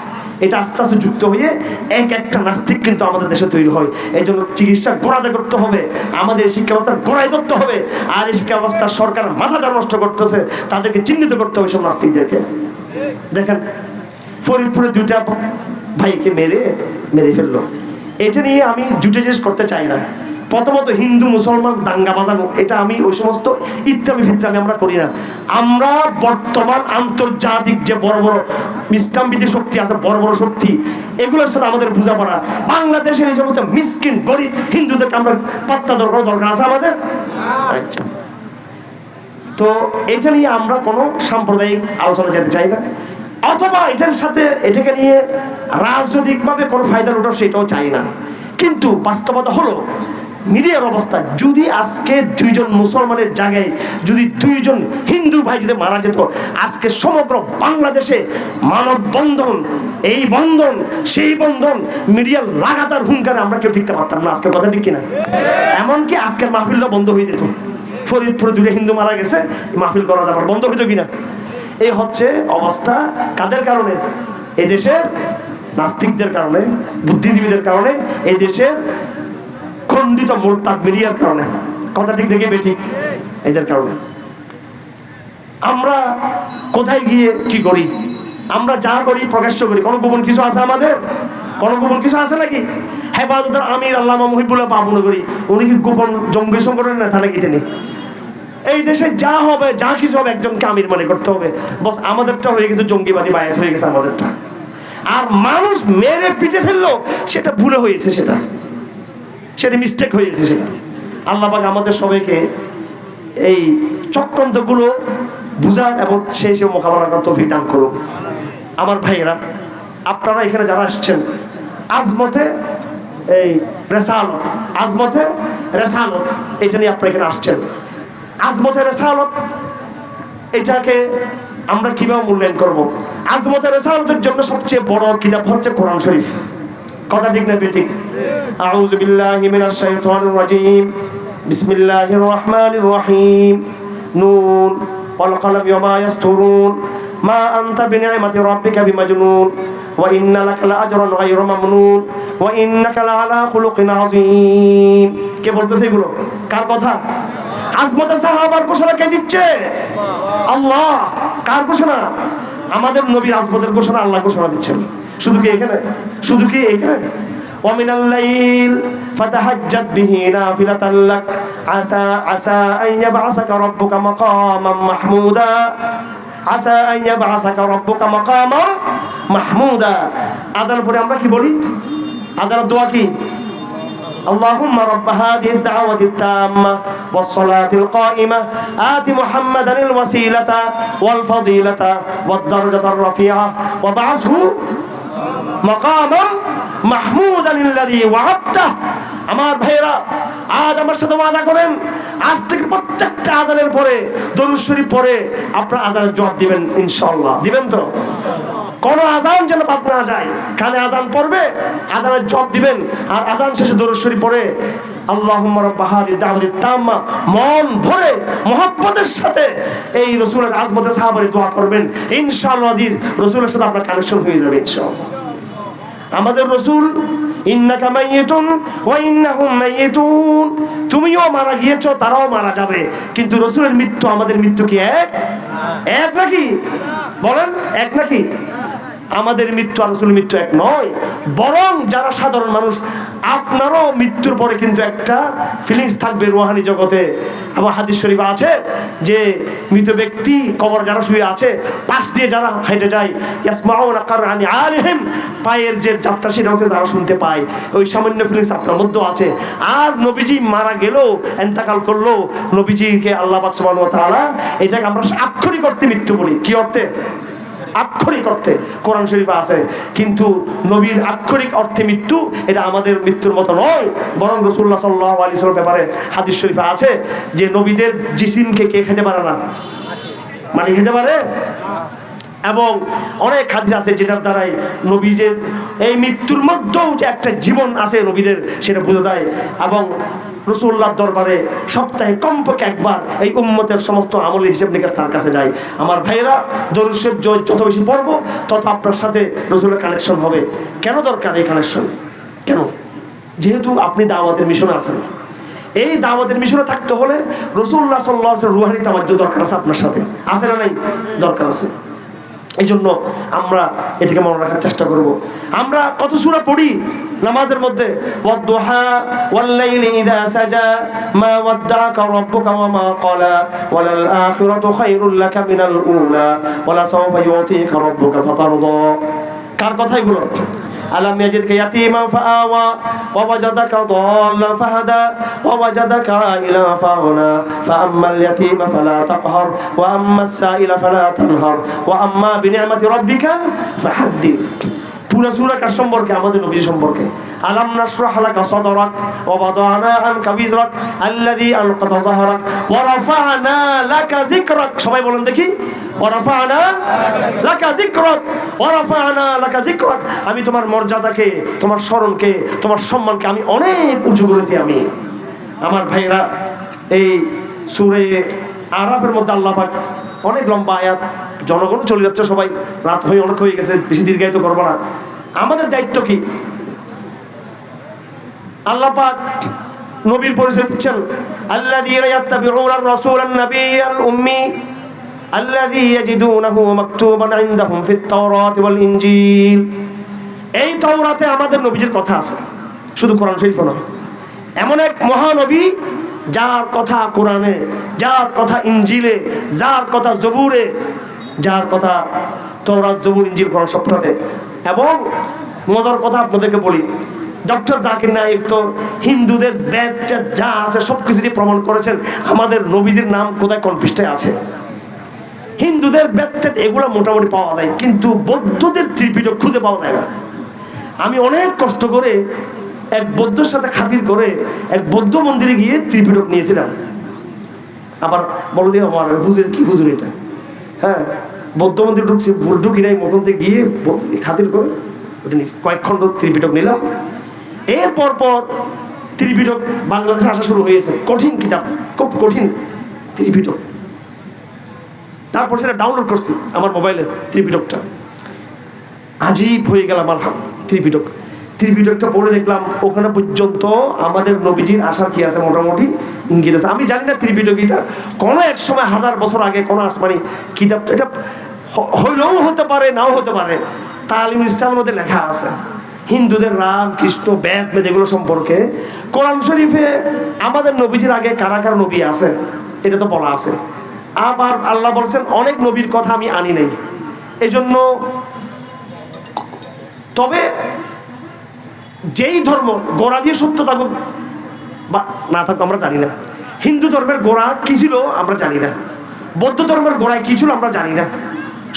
এটা আস্তে আস্তে যুক্ত হয়ে এক একটা নাস্তিক কিন্তু আমাদের দেশে তৈরি হয়। এই জন্য চিকিৎসা গোড়াতে করতে হবে, আমাদের শিক্ষা ব্যবস্থার গোড়ায় ধরতে হবে। আর এই শিক্ষা ব্যবস্থা সরকার মাথাটা নষ্ট করতেছে, তাদেরকে চিহ্নিত করতে হবে সব নাস্তিকদেরকে। দেখেন ফরিদপুরে 2টা ভাইকে মেরে ফেললো। এটা নিয়ে আমি 2টা জিনিস করতে চাই না। প্রথমত হিন্দু মুসলমান দাঙ্গা বাজানো, এটা আমি ওই সমস্ত ইত্যাদি ফিত্রামি আমরা করি না। আমরা বর্তমান আন্তর্জাতিক যে বড় বড় ইসলামবিধি শক্তি আছে, বড় বড় শক্তি, এগুলোর সাথে আমাদের বোঝাপড়া। বাংলাদেশের এই সমস্ত মিসকিন গরিব হিন্দুদেরকে আমরা পাত্তা দরকার আছে আমাদের? আচ্ছা, তো এটা নিয়ে আমরা কোনো সাম্প্রদায়িক আলোচনা যেতে চাই না, অথবা এটার সাথে এটাকে নিয়ে রাজনৈতিকভাবে কোনো ফায়দা ওঠা সেটাও চাই না। কিন্তু বাস্তবতা হলো মিডিয়ার অবস্থা, যদি আজকে 2 জন মুসলমানের জায়গায় যদি 2 জন হিন্দু ভাই যদি মারা যেত, আজকে সমগ্র বাংলাদেশে মানব বন্ধন, এই বন্ধন সেই বন্ধন, মিডিয়ার লাগাতার হুঙ্কারে আমরা কেউ টিকতে পারতাম না। আজকে কথা ঠিক কিনা? এমনকি আজকের মাহফিলটা বন্ধ হয়ে যেত। ফরিদপুরে 2টা হিন্দু মারা গেছে, মাহফিল করা যাবার বন্ধ হইতো কিনা? এই হচ্ছে অবস্থা। কাদের কারণে? এই দেশের নাস্তিকদের কারণে, বুদ্ধিজীবীদের কারণে, এই দেশের খণ্ডিত মুরতাদ মিডিয়ার কারণে। কথা ঠিক দেখে বেঠিক? এদের কারণে। আমরা কোথায় গিয়ে কি করি? আমরা যা করি প্রকাশ্য করি। কোনো গোপন কিছু আছে আমাদের? কোনো গোপন কিছু আছে নাকি? হেফাজতের আমির আল্লামা মুহিবুল্লাহ বাবুনগরী, উনি কি গোপন জঙ্গি সংগঠনের নেতা নাকি তিনি? এই দেশে যা হবে, যা কিছু হবে, একজনকে আমির মনে করতে হবে। বস আমাদেরটা হয়ে গেছে জঙ্গিবাদী বায়াত হয়ে গেছে আমাদেরটা। আর মানুষ মেরে পিটে ফেললো, সেটা ভুলে হয়েছে, সেটা মিস্টেক হয়েছে। সেটা আল্লাহ পাক আমাদের সবাইকে এই চক্রান্তগুলো বুঝার এবং সেই মোকাবেলা করার তৌফিক দান করুন। আমার ভাইয়েরা, আপনারা এখানে যারা আসছেন, আজমতে এই রেসালত, আজমতে রেসালত, এটা নিয়ে আপনারা এখানে আসছেন। আজমতে রেসালত এটাকে আমরা কিভাবে মূল্যায়ন করব? আজমতে রেসালতের জন্য সবচেয়ে বড় কিতাব হচ্ছে কোরআন শরীফ। কথা ঠিক না বেঠিক? আউযু বিল্লাহি মিনাশ শাইতানির রাজীম, বিসমিল্লাহির রহমানির রহিম, নুন ওয়াল কলমি ওয়া মা ইয়াসতুরুন, মা আনতা বিনি'মাতি রাব্বিকা বিমাজনুন, ওয়া ইন্না লাকা লাআজরান গায়রা মামনুন, ওয়া ইন্নাকা লাআলা খুলুকিন আযীম। কে বলতেছে এগুলো? কার কথা? আজমতে সাহাবার ঘোষণা কে দিচ্ছে? আল্লাহ। কার ঘোষণা? আমাদের নবীর আজমতের ঘোষণা আল্লাহ ঘোষণা দিচ্ছেন। শুধু কি এখানে? শুধু কি এখানে? ওয়া মিনাল লাইল ফাতাহাজ্জাত বিহি নাফিলাতাল লাক আসা আন ইয়াবআসাকা রাব্বুকা মাকামান মাহমুদা, আসা আন ইয়াবআসাকা রাব্বুকা মাকামান মাহমুদা। আযান পরে আমরা কি বলি? আযানের দোয়া কি? اللهم رب هذه الدعوة التامة والصلاة القائمة آت محمدا الوسيلة والفضيلة والدرجة الرفيعة وابعثه مقاما মাহমুদানিল্লাযী ওয়া'আদতা। আমার ভাইয়েরা, আজ আমার সাথে ওয়াদা করেন, আজ থেকে প্রত্যেকটা আযানের পরে দরুদ শরীফ পড়ে আপনারা আযানের জবাব দিবেন ইনশাআল্লাহ। দিবেন তো? কোন আযান যেন বাদ না যায়। কানে আযান পড়বে, আযানের জবাব দিবেন, আর আযান শেষে দরুদ শরীফ পড়ে আল্লাহুম্মা রাব্বা হাযিহি দাওয়াতিত তাম্মা মন ভরে মুহাব্বতের সাথে এই রাসূলের আজমতে সাহাবারে দোয়া করবেন। ইনশাআল্লাহ আজিজ রাসূলের সাথে আপনার কানেকশন হয়ে যাবে ইনশাআল্লাহ। আমাদের রাসূল ইন্নাকা মাইয়িতুন ওয়া ইন্নাহুম মাইয়িতুন, তুমিও মারা গিয়েছো, তারাও মারা যাবে, কিন্তু রাসূলের মৃত্যু আমাদের মৃত্যু কি এক? এক নাকি? বলেন, এক নাকি? আমাদের মৃত্যু আর রাসূলের মৃত্যু এক নয়। বরং যারা সাধারণ মানুষ, আপনারও মৃত্যুর পরে কিন্তু একটা ফিলিংস থাকবে রুহানি জগতে। আবার হাদিস শরীফে আছে যে মৃত ব্যক্তি কবর যারা শুয়ে আছে, পাশ দিয়ে যারা হেঁটে যায়, ইয়াসমাউনা কারআনি আলিহিম, পায়ের যে যাত্রা সেটাও কিন্তু তারা শুনতে পায়। ওই সামান্য ফিলিংস আপনার মধ্যেও আছে। আর নবীজি মারা গেল, ইন্তেকাল করলো, নবীজিকে আল্লাহ পাক সুবহানাহু ওয়া তাআলা এটাকে আমরা আক্ষরিক অর্থে মৃত্যু বলি। কি অর্থে? আক্ষরিক অর্থে কোরআন শরীফে আছে, কিন্তু নবীর আক্ষরিক অর্থে মৃত্যু এটা আমাদের মৃত্যুর মতো নয়। বরং রাসূলুল্লাহ সাল্লাল্লাহু আলাইহি ওয়াসাল্লামের ব্যাপারে হাদিস শরীফে আছে যে নবীদের জিসিমকে কে খেতে পারে না? মানে খেতে পারে। এবং অনেক হাদিস আছে যেটার দ্বারাই নবীদের এই মৃত্যুর মধ্যেও যে একটা জীবন আছে নবীদের, সেটা বোঝা যায়। এবং রাসূলুল্লাহর দরবারে সপ্তাহে কমপক্ষে একবার এই উম্মতের সমস্ত আমলের হিসাব নিকাশ তার কাছে যায়। আমার ভাইয়েরা, দরুদ শরীফ যত বেশি পড়বো তত আপনার সাথে রাসূলের কানেকশন হবে। কেন দরকার এই কানেকশন? কেন? যেহেতু আপনি দাওয়াতের মিশনে আছেন। এই দাওয়াতের মিশনে থাকতে হলে রাসূলুল্লাহ সাল্লাল্লাহু আলাইহি ওয়াসাল্লাম রুহানি তাওয়াজ্জুহ দরকার আছে আপনার সাথে। আছে না নাই? দরকার আছে। এই জন্য আমরা এটাকে মনে রাখার চেষ্টা করব। আমরা কত সূরা পড়ি নামাজের মধ্যে? ওয়াদ-দুহা ওয়াল-লাইলি ইযা সাজা মা ওয়াদ্দাকা রাব্বুকা ওয়া মা ক্বালা ওয়ালাল আখিরাতু খায়রুল লাকা মিনাল উলা ওয়ালা সাওফা ইউতিকা রাব্বুকা ফাতারদা। কার কথা এগুলো? আলাম ইয়াজিদকা ইয়াতীমান ফাআওয়া ওয়া ওয়াজাদাকা দাল্লান ফাহাদা ওয়া ওয়াজাদাকা আইলান ফাগনা ফাআম্মাল ইয়াতীমা ফালা তাকহার ওয়া আম্মাস সাইলা ফালা তানহার ওয়া আম্মা বিনি'মাতি রাব্বিকা ফাহাদ্দিস। পুরা সূরা কার সম্পর্কে? আমাদের নবী সম্পর্কে। আলাম নাশরাহ লাকা সাদরাক ওয়া ওয়াদা'না আনকা বিজরাক আল্লাযী আনকাযা যাহরাক ওয়া রাফা'না লাকা যিকরাক। সবাই বলেন দেখি, ওয়া রাফা'না লাকা যিকরাক ওয়া রাফা'না লাকা যিকরাক। আমি তোমার মর্যাদাকে, তোমার স্মরণকে, তোমার সম্মানকে আমি অনেক উঁচু করেছি আমি। আমার ভাইরা, এই সূরা আরাফের মধ্যে আল্লাহ পাক অনেক লম্বা আয়াত, জনগণ চলে যাচ্ছে, সবাই রাত হয়ে অনেক হয়ে গেছে, বেশি দীর্ঘায়িত করবো না। আমাদের দায়িত্ব কি? আল্লাহ পাক নবীর পরিচয় দিচ্ছেন, আল্লাযীনা ইয়াত্তাবিউনার রাসূলান নাবিয়্যাল উম্মি আল্লাযী ইয়াজিদুনাহু মাকতুবান ইনদাহুম ফিত তাওরাতি ওয়াল ইনজিল। এই তাওরাতে আমাদের নবীজির কথা আছে, শুধু কোরআন শরীফ নয়। এমন এক মহানবী যার কথা কোরআনে, যার কথা ইনজিলে, যার কথা জবুরে, যার কথা তাওরাত, জবুর, ইনজিল, কোরআন সবটাতে। এবং মজার কথা আপনাদেরকে বলি, ডক্টর জাকির নায়েক তো হিন্দুদের বেদ যা আছে সবকিছু দিয়ে প্রমাণ করেছেন আমাদের নবীজির নাম কোথায় কোন পৃষ্ঠায় আছে। হিন্দুদের বেদ এগুলো মোটামুটি পাওয়া যায়, কিন্তু বৌদ্ধদের ত্রিপিটক খুঁজে পাওয়া যায় না। আমি অনেক কষ্ট করে এক বৌদ্ধর সাথে খাতির করে এক বৌদ্ধ মন্দিরে গিয়ে ত্রিপিটক নিয়েছিলাম। আবার বলো যে আমার হুজুর কি হুজুর এটা? হ্যাঁ, বৌদ্ধ মন্দিরে ঢুকছি, ঢুকি নাই, ওখান থেকে গিয়ে খাতির করে ওটা নিয়েছি, কয়েক খণ্ড ত্রিপিটক নিলাম। এরপর পর ত্রিপিটক বাংলাদেশে আসা শুরু হয়েছে। কঠিন কিতাব, খুব কঠিন ত্রিপিটক। তারপর সেটা ডাউনলোড করছি আমার মোবাইলে, ত্রিপিটকটা। আজীব হয়ে গেলাম আমার ত্রিপিটকটা পড়ে দেখলাম ওখানে পর্যন্ত আমাদের নবীজির আসার কি আছে মোটামুটি ইঙ্গিত আছে। আমি জানি না ত্রিপিটক এটা কোনো এক সময় 1000 বছর আগে কোনো আসমানি কিতাব, এটা হইলেও হতে পারে, নাও হতে পারে। তালিমুল ইসলামের মধ্যে লেখা আছে হিন্দুদের রাম কৃষ্ণ বেদ মেদ এগুলো সম্পর্কে। কোরআন শরীফে আমাদের নবীজির আগে কারা কারা নবী আছে এটা তো বলা আছে। আবার আল্লাহ বলছেন অনেক নবীর কথা আমি আনি নাই। এই জন্য তবে যেই ধর্ম গোড়া দিয়ে সত্য থাকুক বা না থাকুক আমরা জানি না। হিন্দু ধর্মের গোড়া কি ছিল আমরা জানি না, বৌদ্ধ ধর্মের গোড়ায় কি ছিল আমরা জানি না,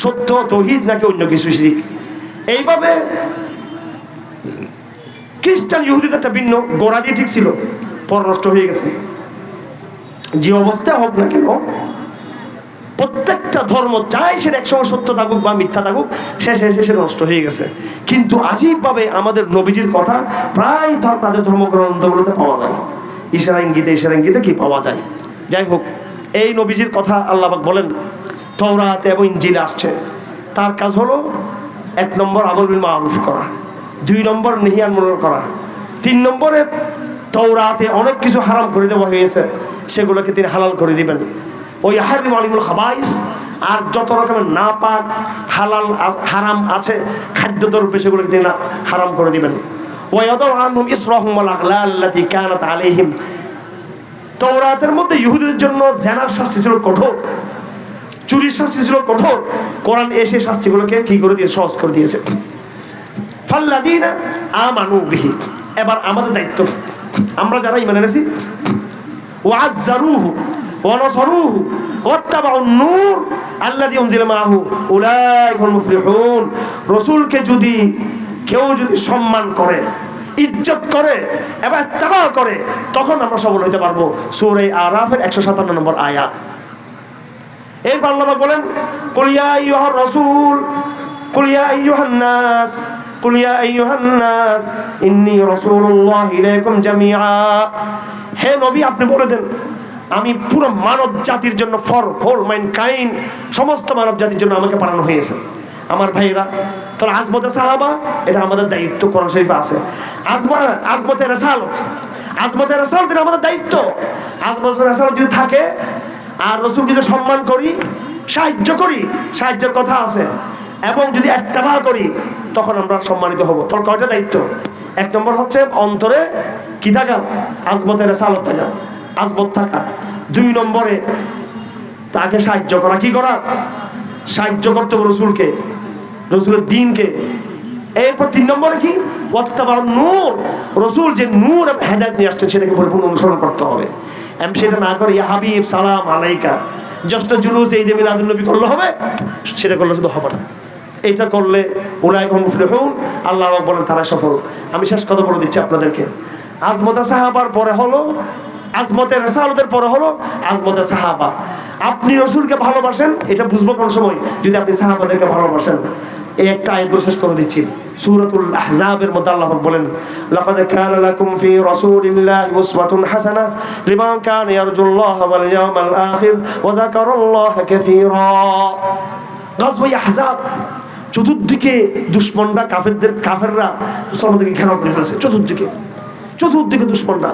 সত্য তৌহিদ নাকি অন্য কিছু শিরিক। এইভাবে খ্রিস্টান ইহুদিদেরটা ভিন্ন, গোড়া দিয়ে ঠিক ছিল, পর নষ্ট হয়ে গেছে। যে অবস্থা হোক না কেন, প্রত্যেকটা ধর্ম চাই সেটা একসময় সত্য থাকুক বা মিথ্যা থাকুক, শেষে শেষে নষ্ট হয়ে গেছে। কিন্তু আজীবভাবে আমাদের নবীজির কথা প্রায় তাদের ধর্মগ্রন্থগুলোতে পাওয়া যায়, ইশারা ইঙ্গিতে কি পাওয়া যায়। যাই হোক, এই নবীজির কথা আল্লাহ পাক বলেন তাওরাত এবং ইনজিলে আসছে। তার কাজ হলো 1 নম্বর আমর বিল মারুফ করা, 2 নম্বর নাহি আনিল মুনকার করা, 3 নম্বরে তাওরাতে অনেক কিছু হারাম করে দেওয়া হয়েছে সেগুলোকে তিনি হালাল করে দিবেন। ওই হারিম আলিমুল খাবাইস, আর যত রকমের নাপাক হালাল হারাম আছে খাদ্যদ্রব্য সেগুলোকে তিনি হারাম করে দিবেন। ওয়ায়াদাউ আনহুম ইসরাহুম ওয়াল আগলাল আল্লাতী কানাত আলাইহিম। তাওরাতের মধ্যে ইহুদিদের জন্য জিনার শাস্তি ছিল কঠোর, চুরির শাস্তি ছিল কঠোর। কোরআন এসে শাস্তিগুলোকে কি করে দিয়ে সহজ করে দিয়েছে। ফাল্লাযীনা আমানু বিহি, এবার আমাদের দায়িত্ব, আমরা যারা ঈমান এনেছি, ওয়াজ্জারুহু ওয়া নাসারুহু ওয়াত্তাবাউন নূর আল্লাযী উনজিলা মাআহু উলাইকাল মুফলিহুন। রাসূলকে যদি কেউ সম্মান করে, ইজ্জত করে এবং ইত্তেবা করে, তখন আমরা সফল হতে পারবো। সূরা আরাফের 157 নম্বর আয়াত। এরপর আল্লাহ বলেন কুল ইয়া আইয়ুহার রাসূল কুল ইয়া আইয়ুহান নাস কুল ইয়া আইয়ুহান নাস ইন্নী রাসূলুল্লাহি ইলাইকুম জামিআ। হে নবী, আপনি বলে দেন আমি পুরো মানব জাতির জন্য, ফর হোল ম্যানকাইন্ড, সমস্ত মানব জাতির জন্য আমাকে পাঠানো হয়েছে। আমার ভাইরা, তাহলে আজমতে সাহাবা এটা আমাদের দায়িত্ব, কোরআন শরীফে আছে। আজমতে রাসালত, আজমতে রাসালত এটা আমাদের দায়িত্ব। আজমতে রাসালত যদি থাকে আর রাসূল যদি সম্মান করি, সাহায্য করি, সাহায্যের কথা আছে, এবং যদি ইত্তেবা করি, তখন আমরা সম্মানিত হব। তাহলে কয়টা দায়িত্ব? 1 নম্বর হচ্ছে অন্তরে কি থাকা, আজমতে রাসালত থাকা, আজমত থাকা। 2 নম্বরে তাকে সাহায্য করা, কি করা, সাহায্য করতে হবে রাসূলকে, রাসূলের দ্বীনকে। এরপর 3 নম্বরে কি, ওয়াত্তাবাউন নূর, রাসূল যে নূর এবং হেদায়েত নিয়ে আসছেন সেটাকে পরিপূর্ণ অনুসরণ করতে হবে। আমি সেটা না করে ইয়া হাবিব সালাম আলাইকা, জাস্ট জুলুস ঈদে মিলাদুন নবী করলে হবে? সেটা করলে শুধু হবে না, এটা করলে উলাইকুম মুফলিহুন, আল্লাহ বলেন তারা সফল। আমি শেষ কথা বলে দিচ্ছি আপনাদেরকে, আজমতে সাহাবার পরে হলো, আজমতে রাসালতের পরে হলো আজমতে সাহাবা। আপনি রাসূলকে ভালোবাসেন, এটা বুঝবো কোন সময়, যদি আপনি সাহাবাদেরকে ভালোবাসেন। এই একটা আয়াত শেষ করে দিচ্ছি, সূরাতুল আহজাবের মধ্যে আল্লাহ বলেন লাকাদ কানা লাকুম ফি রাসূলিল্লাহি উসওয়াতুন হাসানাহ লিমান কানা ইয়ারজুল্লাহা ওয়াল ইয়াওমাল আখির ওয়া যাকারাল্লাহা কাসীরা। গাজওয়া আহজাব, চতুর্দিকে দুশমনরা, কাফেররা মুসলমানদেরকে ঘেরাও করে ফেলেছে। চতুর্দিকে দুশমনরা,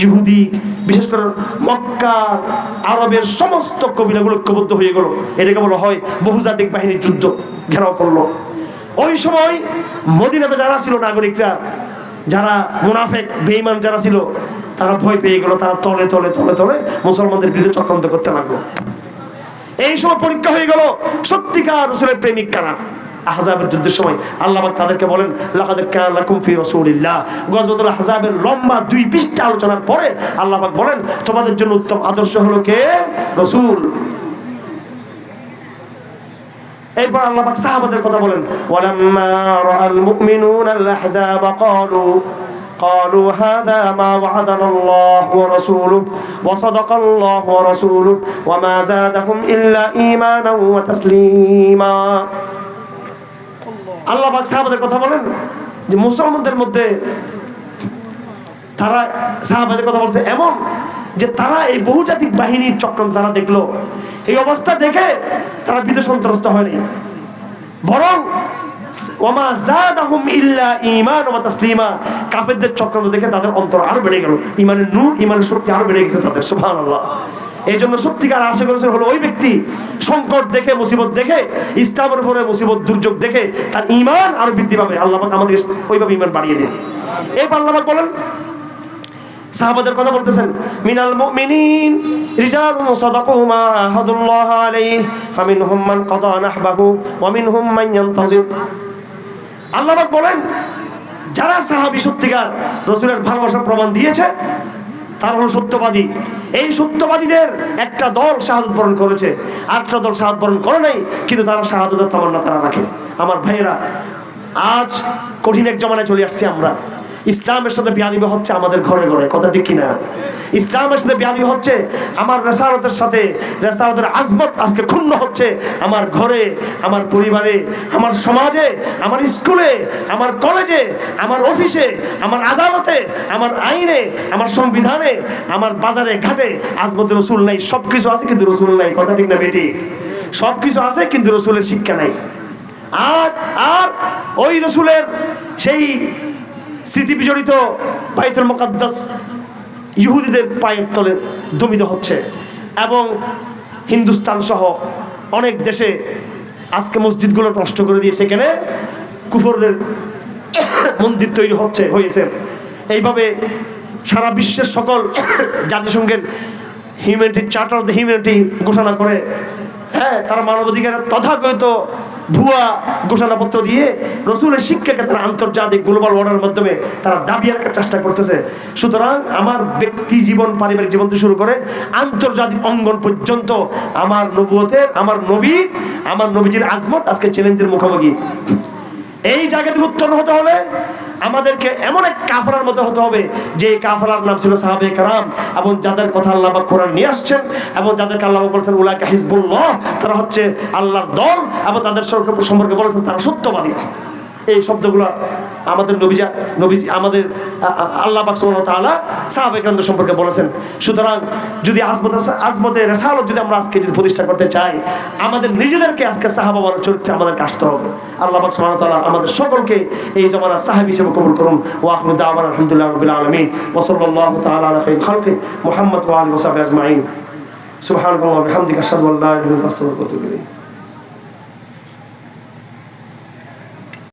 ইহুদি, বিশেষ করে মক্কা আরবের সমস্ত কবিরাগুলো ঐক্যবদ্ধ হয়ে গেল। এটাকে বলা হয় বহুজাতিক বাহিনীর যুদ্ধ, ঘেরাও করলো। ওই সময় মদিনাতে যারা ছিল নাগরিকরা, যারা মুনাফিক বেঈমান যারা ছিল, তারা ভয় পেয়ে গেল, তারা তলে তলে তলে তলে মুসলমানদের বিরুদ্ধে চক্রান্ত করতে লাগলো। এই সময় পরীক্ষা হয়ে গেল সত্যিকার রাসূলের প্রেমিক কারা। আহজাবের যুদ্ধের সময় আল্লাহ পাক তাদেরকে বলেন লাকাদ কানা লাকুম ফি রাসূলিল্লাহ। গজওয়াতুল আহজাবের লম্বা 2 পৃষ্ঠা আলোচনার পরে আল্লাহ পাক বলেন তোমাদের জন্য উত্তম আদর্শ হলো কে? রাসূল। এরপর আল্লাহ পাক সাহাবাদের কথা বলেন ওয়ালাম্মা রাআল মুমিনুনা আল আহজাবা قالوا هذا ما وعدنا الله ورسوله وصدق الله ورسوله وما زادهم إلا إيمانا وتسليما। আল্লাহ পাক সাহাবাদের কথা বলেন যে মুসলমানদের মধ্যে তারা, সাহাবাদের কথা বলছে এমন যে তারা এই বহুজাতিক বাহিনীর চক্রান্ত তারা দেখলো, এই অবস্থা দেখে তারা ভীত সন্ত্রস্ত হয়নি, বরং ওয়ামা যাদাহুম ইল্লা ঈমান ওয়া তাসলিমা। কাফেরদের চক্রান্ত দেখে তাদের অন্তর আরো বেড়ে গেল, ঈমানের নূর, ঈমানের শক্তি আরো বেড়ে গেছে তাদের, সুবহানাল্লাহ। এই জন্য সত্যিকার আশিক রাসূল হলো ওই ব্যক্তি, সংকট দেখে, মুসিবত দেখে, ইসলামের উপরে মুসিবত দুর্যোগ দেখে তার ঈমান আরো বৃদ্ধি পাবে। আল্লাহ পাক আমাদের ওইভাবে ঈমান বাড়িয়ে দেন। এরপর আল্লাহ পাক বলেন, সাহাবাদের কথা বলতেছেন মিনাল মুমিনিন রিজালুন সাদাকু মা আহাদুল্লাহ আলাইহি ফামিনহুম মান কাদা নাহবাহু ওয়া মিনহুম মান ইয়ানতাজির। আল্লাহ পাক বলেন যারা সাহাবী সত্যিকার রাসূলের ভালোবাসার প্রমাণ দিয়েছে তারা হলো সত্যবাদী। এই সত্যবাদীদের একটা দল শাহাদাত বরণ করেছে, আরেকটা দল শাহাদাত বরণ করে নাই, কিন্তু তারা শাহাদাতের তামান্না তারা রাখে। আমার ভাইয়েরা, আজ কঠিন এক জমানায় চলে আসছি আমরা। ইসলামের সাথে বেয়াদবি হচ্ছে আমাদের ঘরে ঘরে, কথা ঠিক কিনা? ইসলামের সাথে বেয়াদবি হচ্ছে, আমার রেসালতের সাথে, রেসালতের আজমত আজকে ক্ষুণ্ণ হচ্ছে আমার ঘরে, আমার পরিবারে, আমার সমাজে, আমার স্কুলে, আমার কলেজে, আমার অফিসে, আমার আদালতে, আমার আইনে, আমার সংবিধানে, আমার বাজারে ঘাটে আজমত রসুল নাই। সবকিছু আছে কিন্তু রসুল নাই, কথা ঠিক না বেটি? সবকিছু আছে কিন্তু রসুলের শিক্ষা নাই। আর ওই রসুলের সেই স্মৃতি বিজড়িত বাইতুল মুকাদ্দাস ইহুদিদের পায়ের তলে দমিত হচ্ছে, এবং হিন্দুস্তান সহ অনেক দেশে আজকে মসজিদগুলো নষ্ট করে দিয়ে সেখানে কুফরদের মন্দির তৈরি হয়েছে। এইভাবে সারা বিশ্বের সকল জাতিসংঘের humanity charter of the humanity ঘোষণা করে, হ্যাঁ, তারা মানবাধিকারের তথাকথিত ভুয়া ঘোষণাপত্র দিয়ে রসুলের শিক্ষাকে তারা আন্তর্জাতিক গ্লোবাল অর্ডারের মাধ্যমে তারা দাবিয়ে রাখার চেষ্টা করতেছে। সুতরাং আমার ব্যক্তি জীবন, পারিবারিক জীবন থেকে শুরু করে আন্তর্জাতিক অঙ্গন পর্যন্ত আমার নবুয়তের, আমার নবীজির আজমত আজকে চ্যালেঞ্জের মুখোমুখি। এই জায়গা থেকে উত্তরণ হতে হলে আমাদেরকে এমন এক কাফেলার মতো হতে হবে যে কাফেলার নাম ছিল সাহাবায়ে কেরাম, এবং যাদের কথা আল্লাহ পাক কোরআন নিয়ে আসছেন, এবং যাদেরকে আল্লাহ বলেছেন উলাইকা হিজবুল্লাহ, তারা হচ্ছে আল্লাহর দল, এবং তাদের সম্পর্কে বলেছেন তারা সত্যবাদী। এই শব্দগুলো আমাদের নবীজি আমাদের আল্লাহ পাক সুবহানাহু ওয়া তাআলা সাহাবায়ে কেরামদের সম্পর্কে বলেছেন। সুতরাং যদি আজমতে রিসালাত যদি আমরা আজকে যদি প্রতিষ্ঠা করতে চাই, আমাদের নিজেদেরকে আজকে সাহাবা বানানোর চরিত্রে আমাদেরকে আসতে হবে। আল্লাহ পাক সুবহানাহু ওয়া তাআলা আমাদের সকলকে এই জামানার সাহাবী হিসেবে কবুল করুন। ওয়া আখিরু দাওয়ানা আলহামদুলিল্লাহি রাব্বিল আলামিন ওয়া সাল্লাল্লাহু তাআলা আলা খায়রিল খালকি মুহাম্মদ ওয়া আলিহি ওয়া সাহবিহি আজমাইন। সুবহানাল্লাহি ওয়া বিহামদিহি আশহাদু আল্লা ইলাহা ইল্লা আনতা আস্তাগফিরুকা ওয়া আতুবু ইলাইক।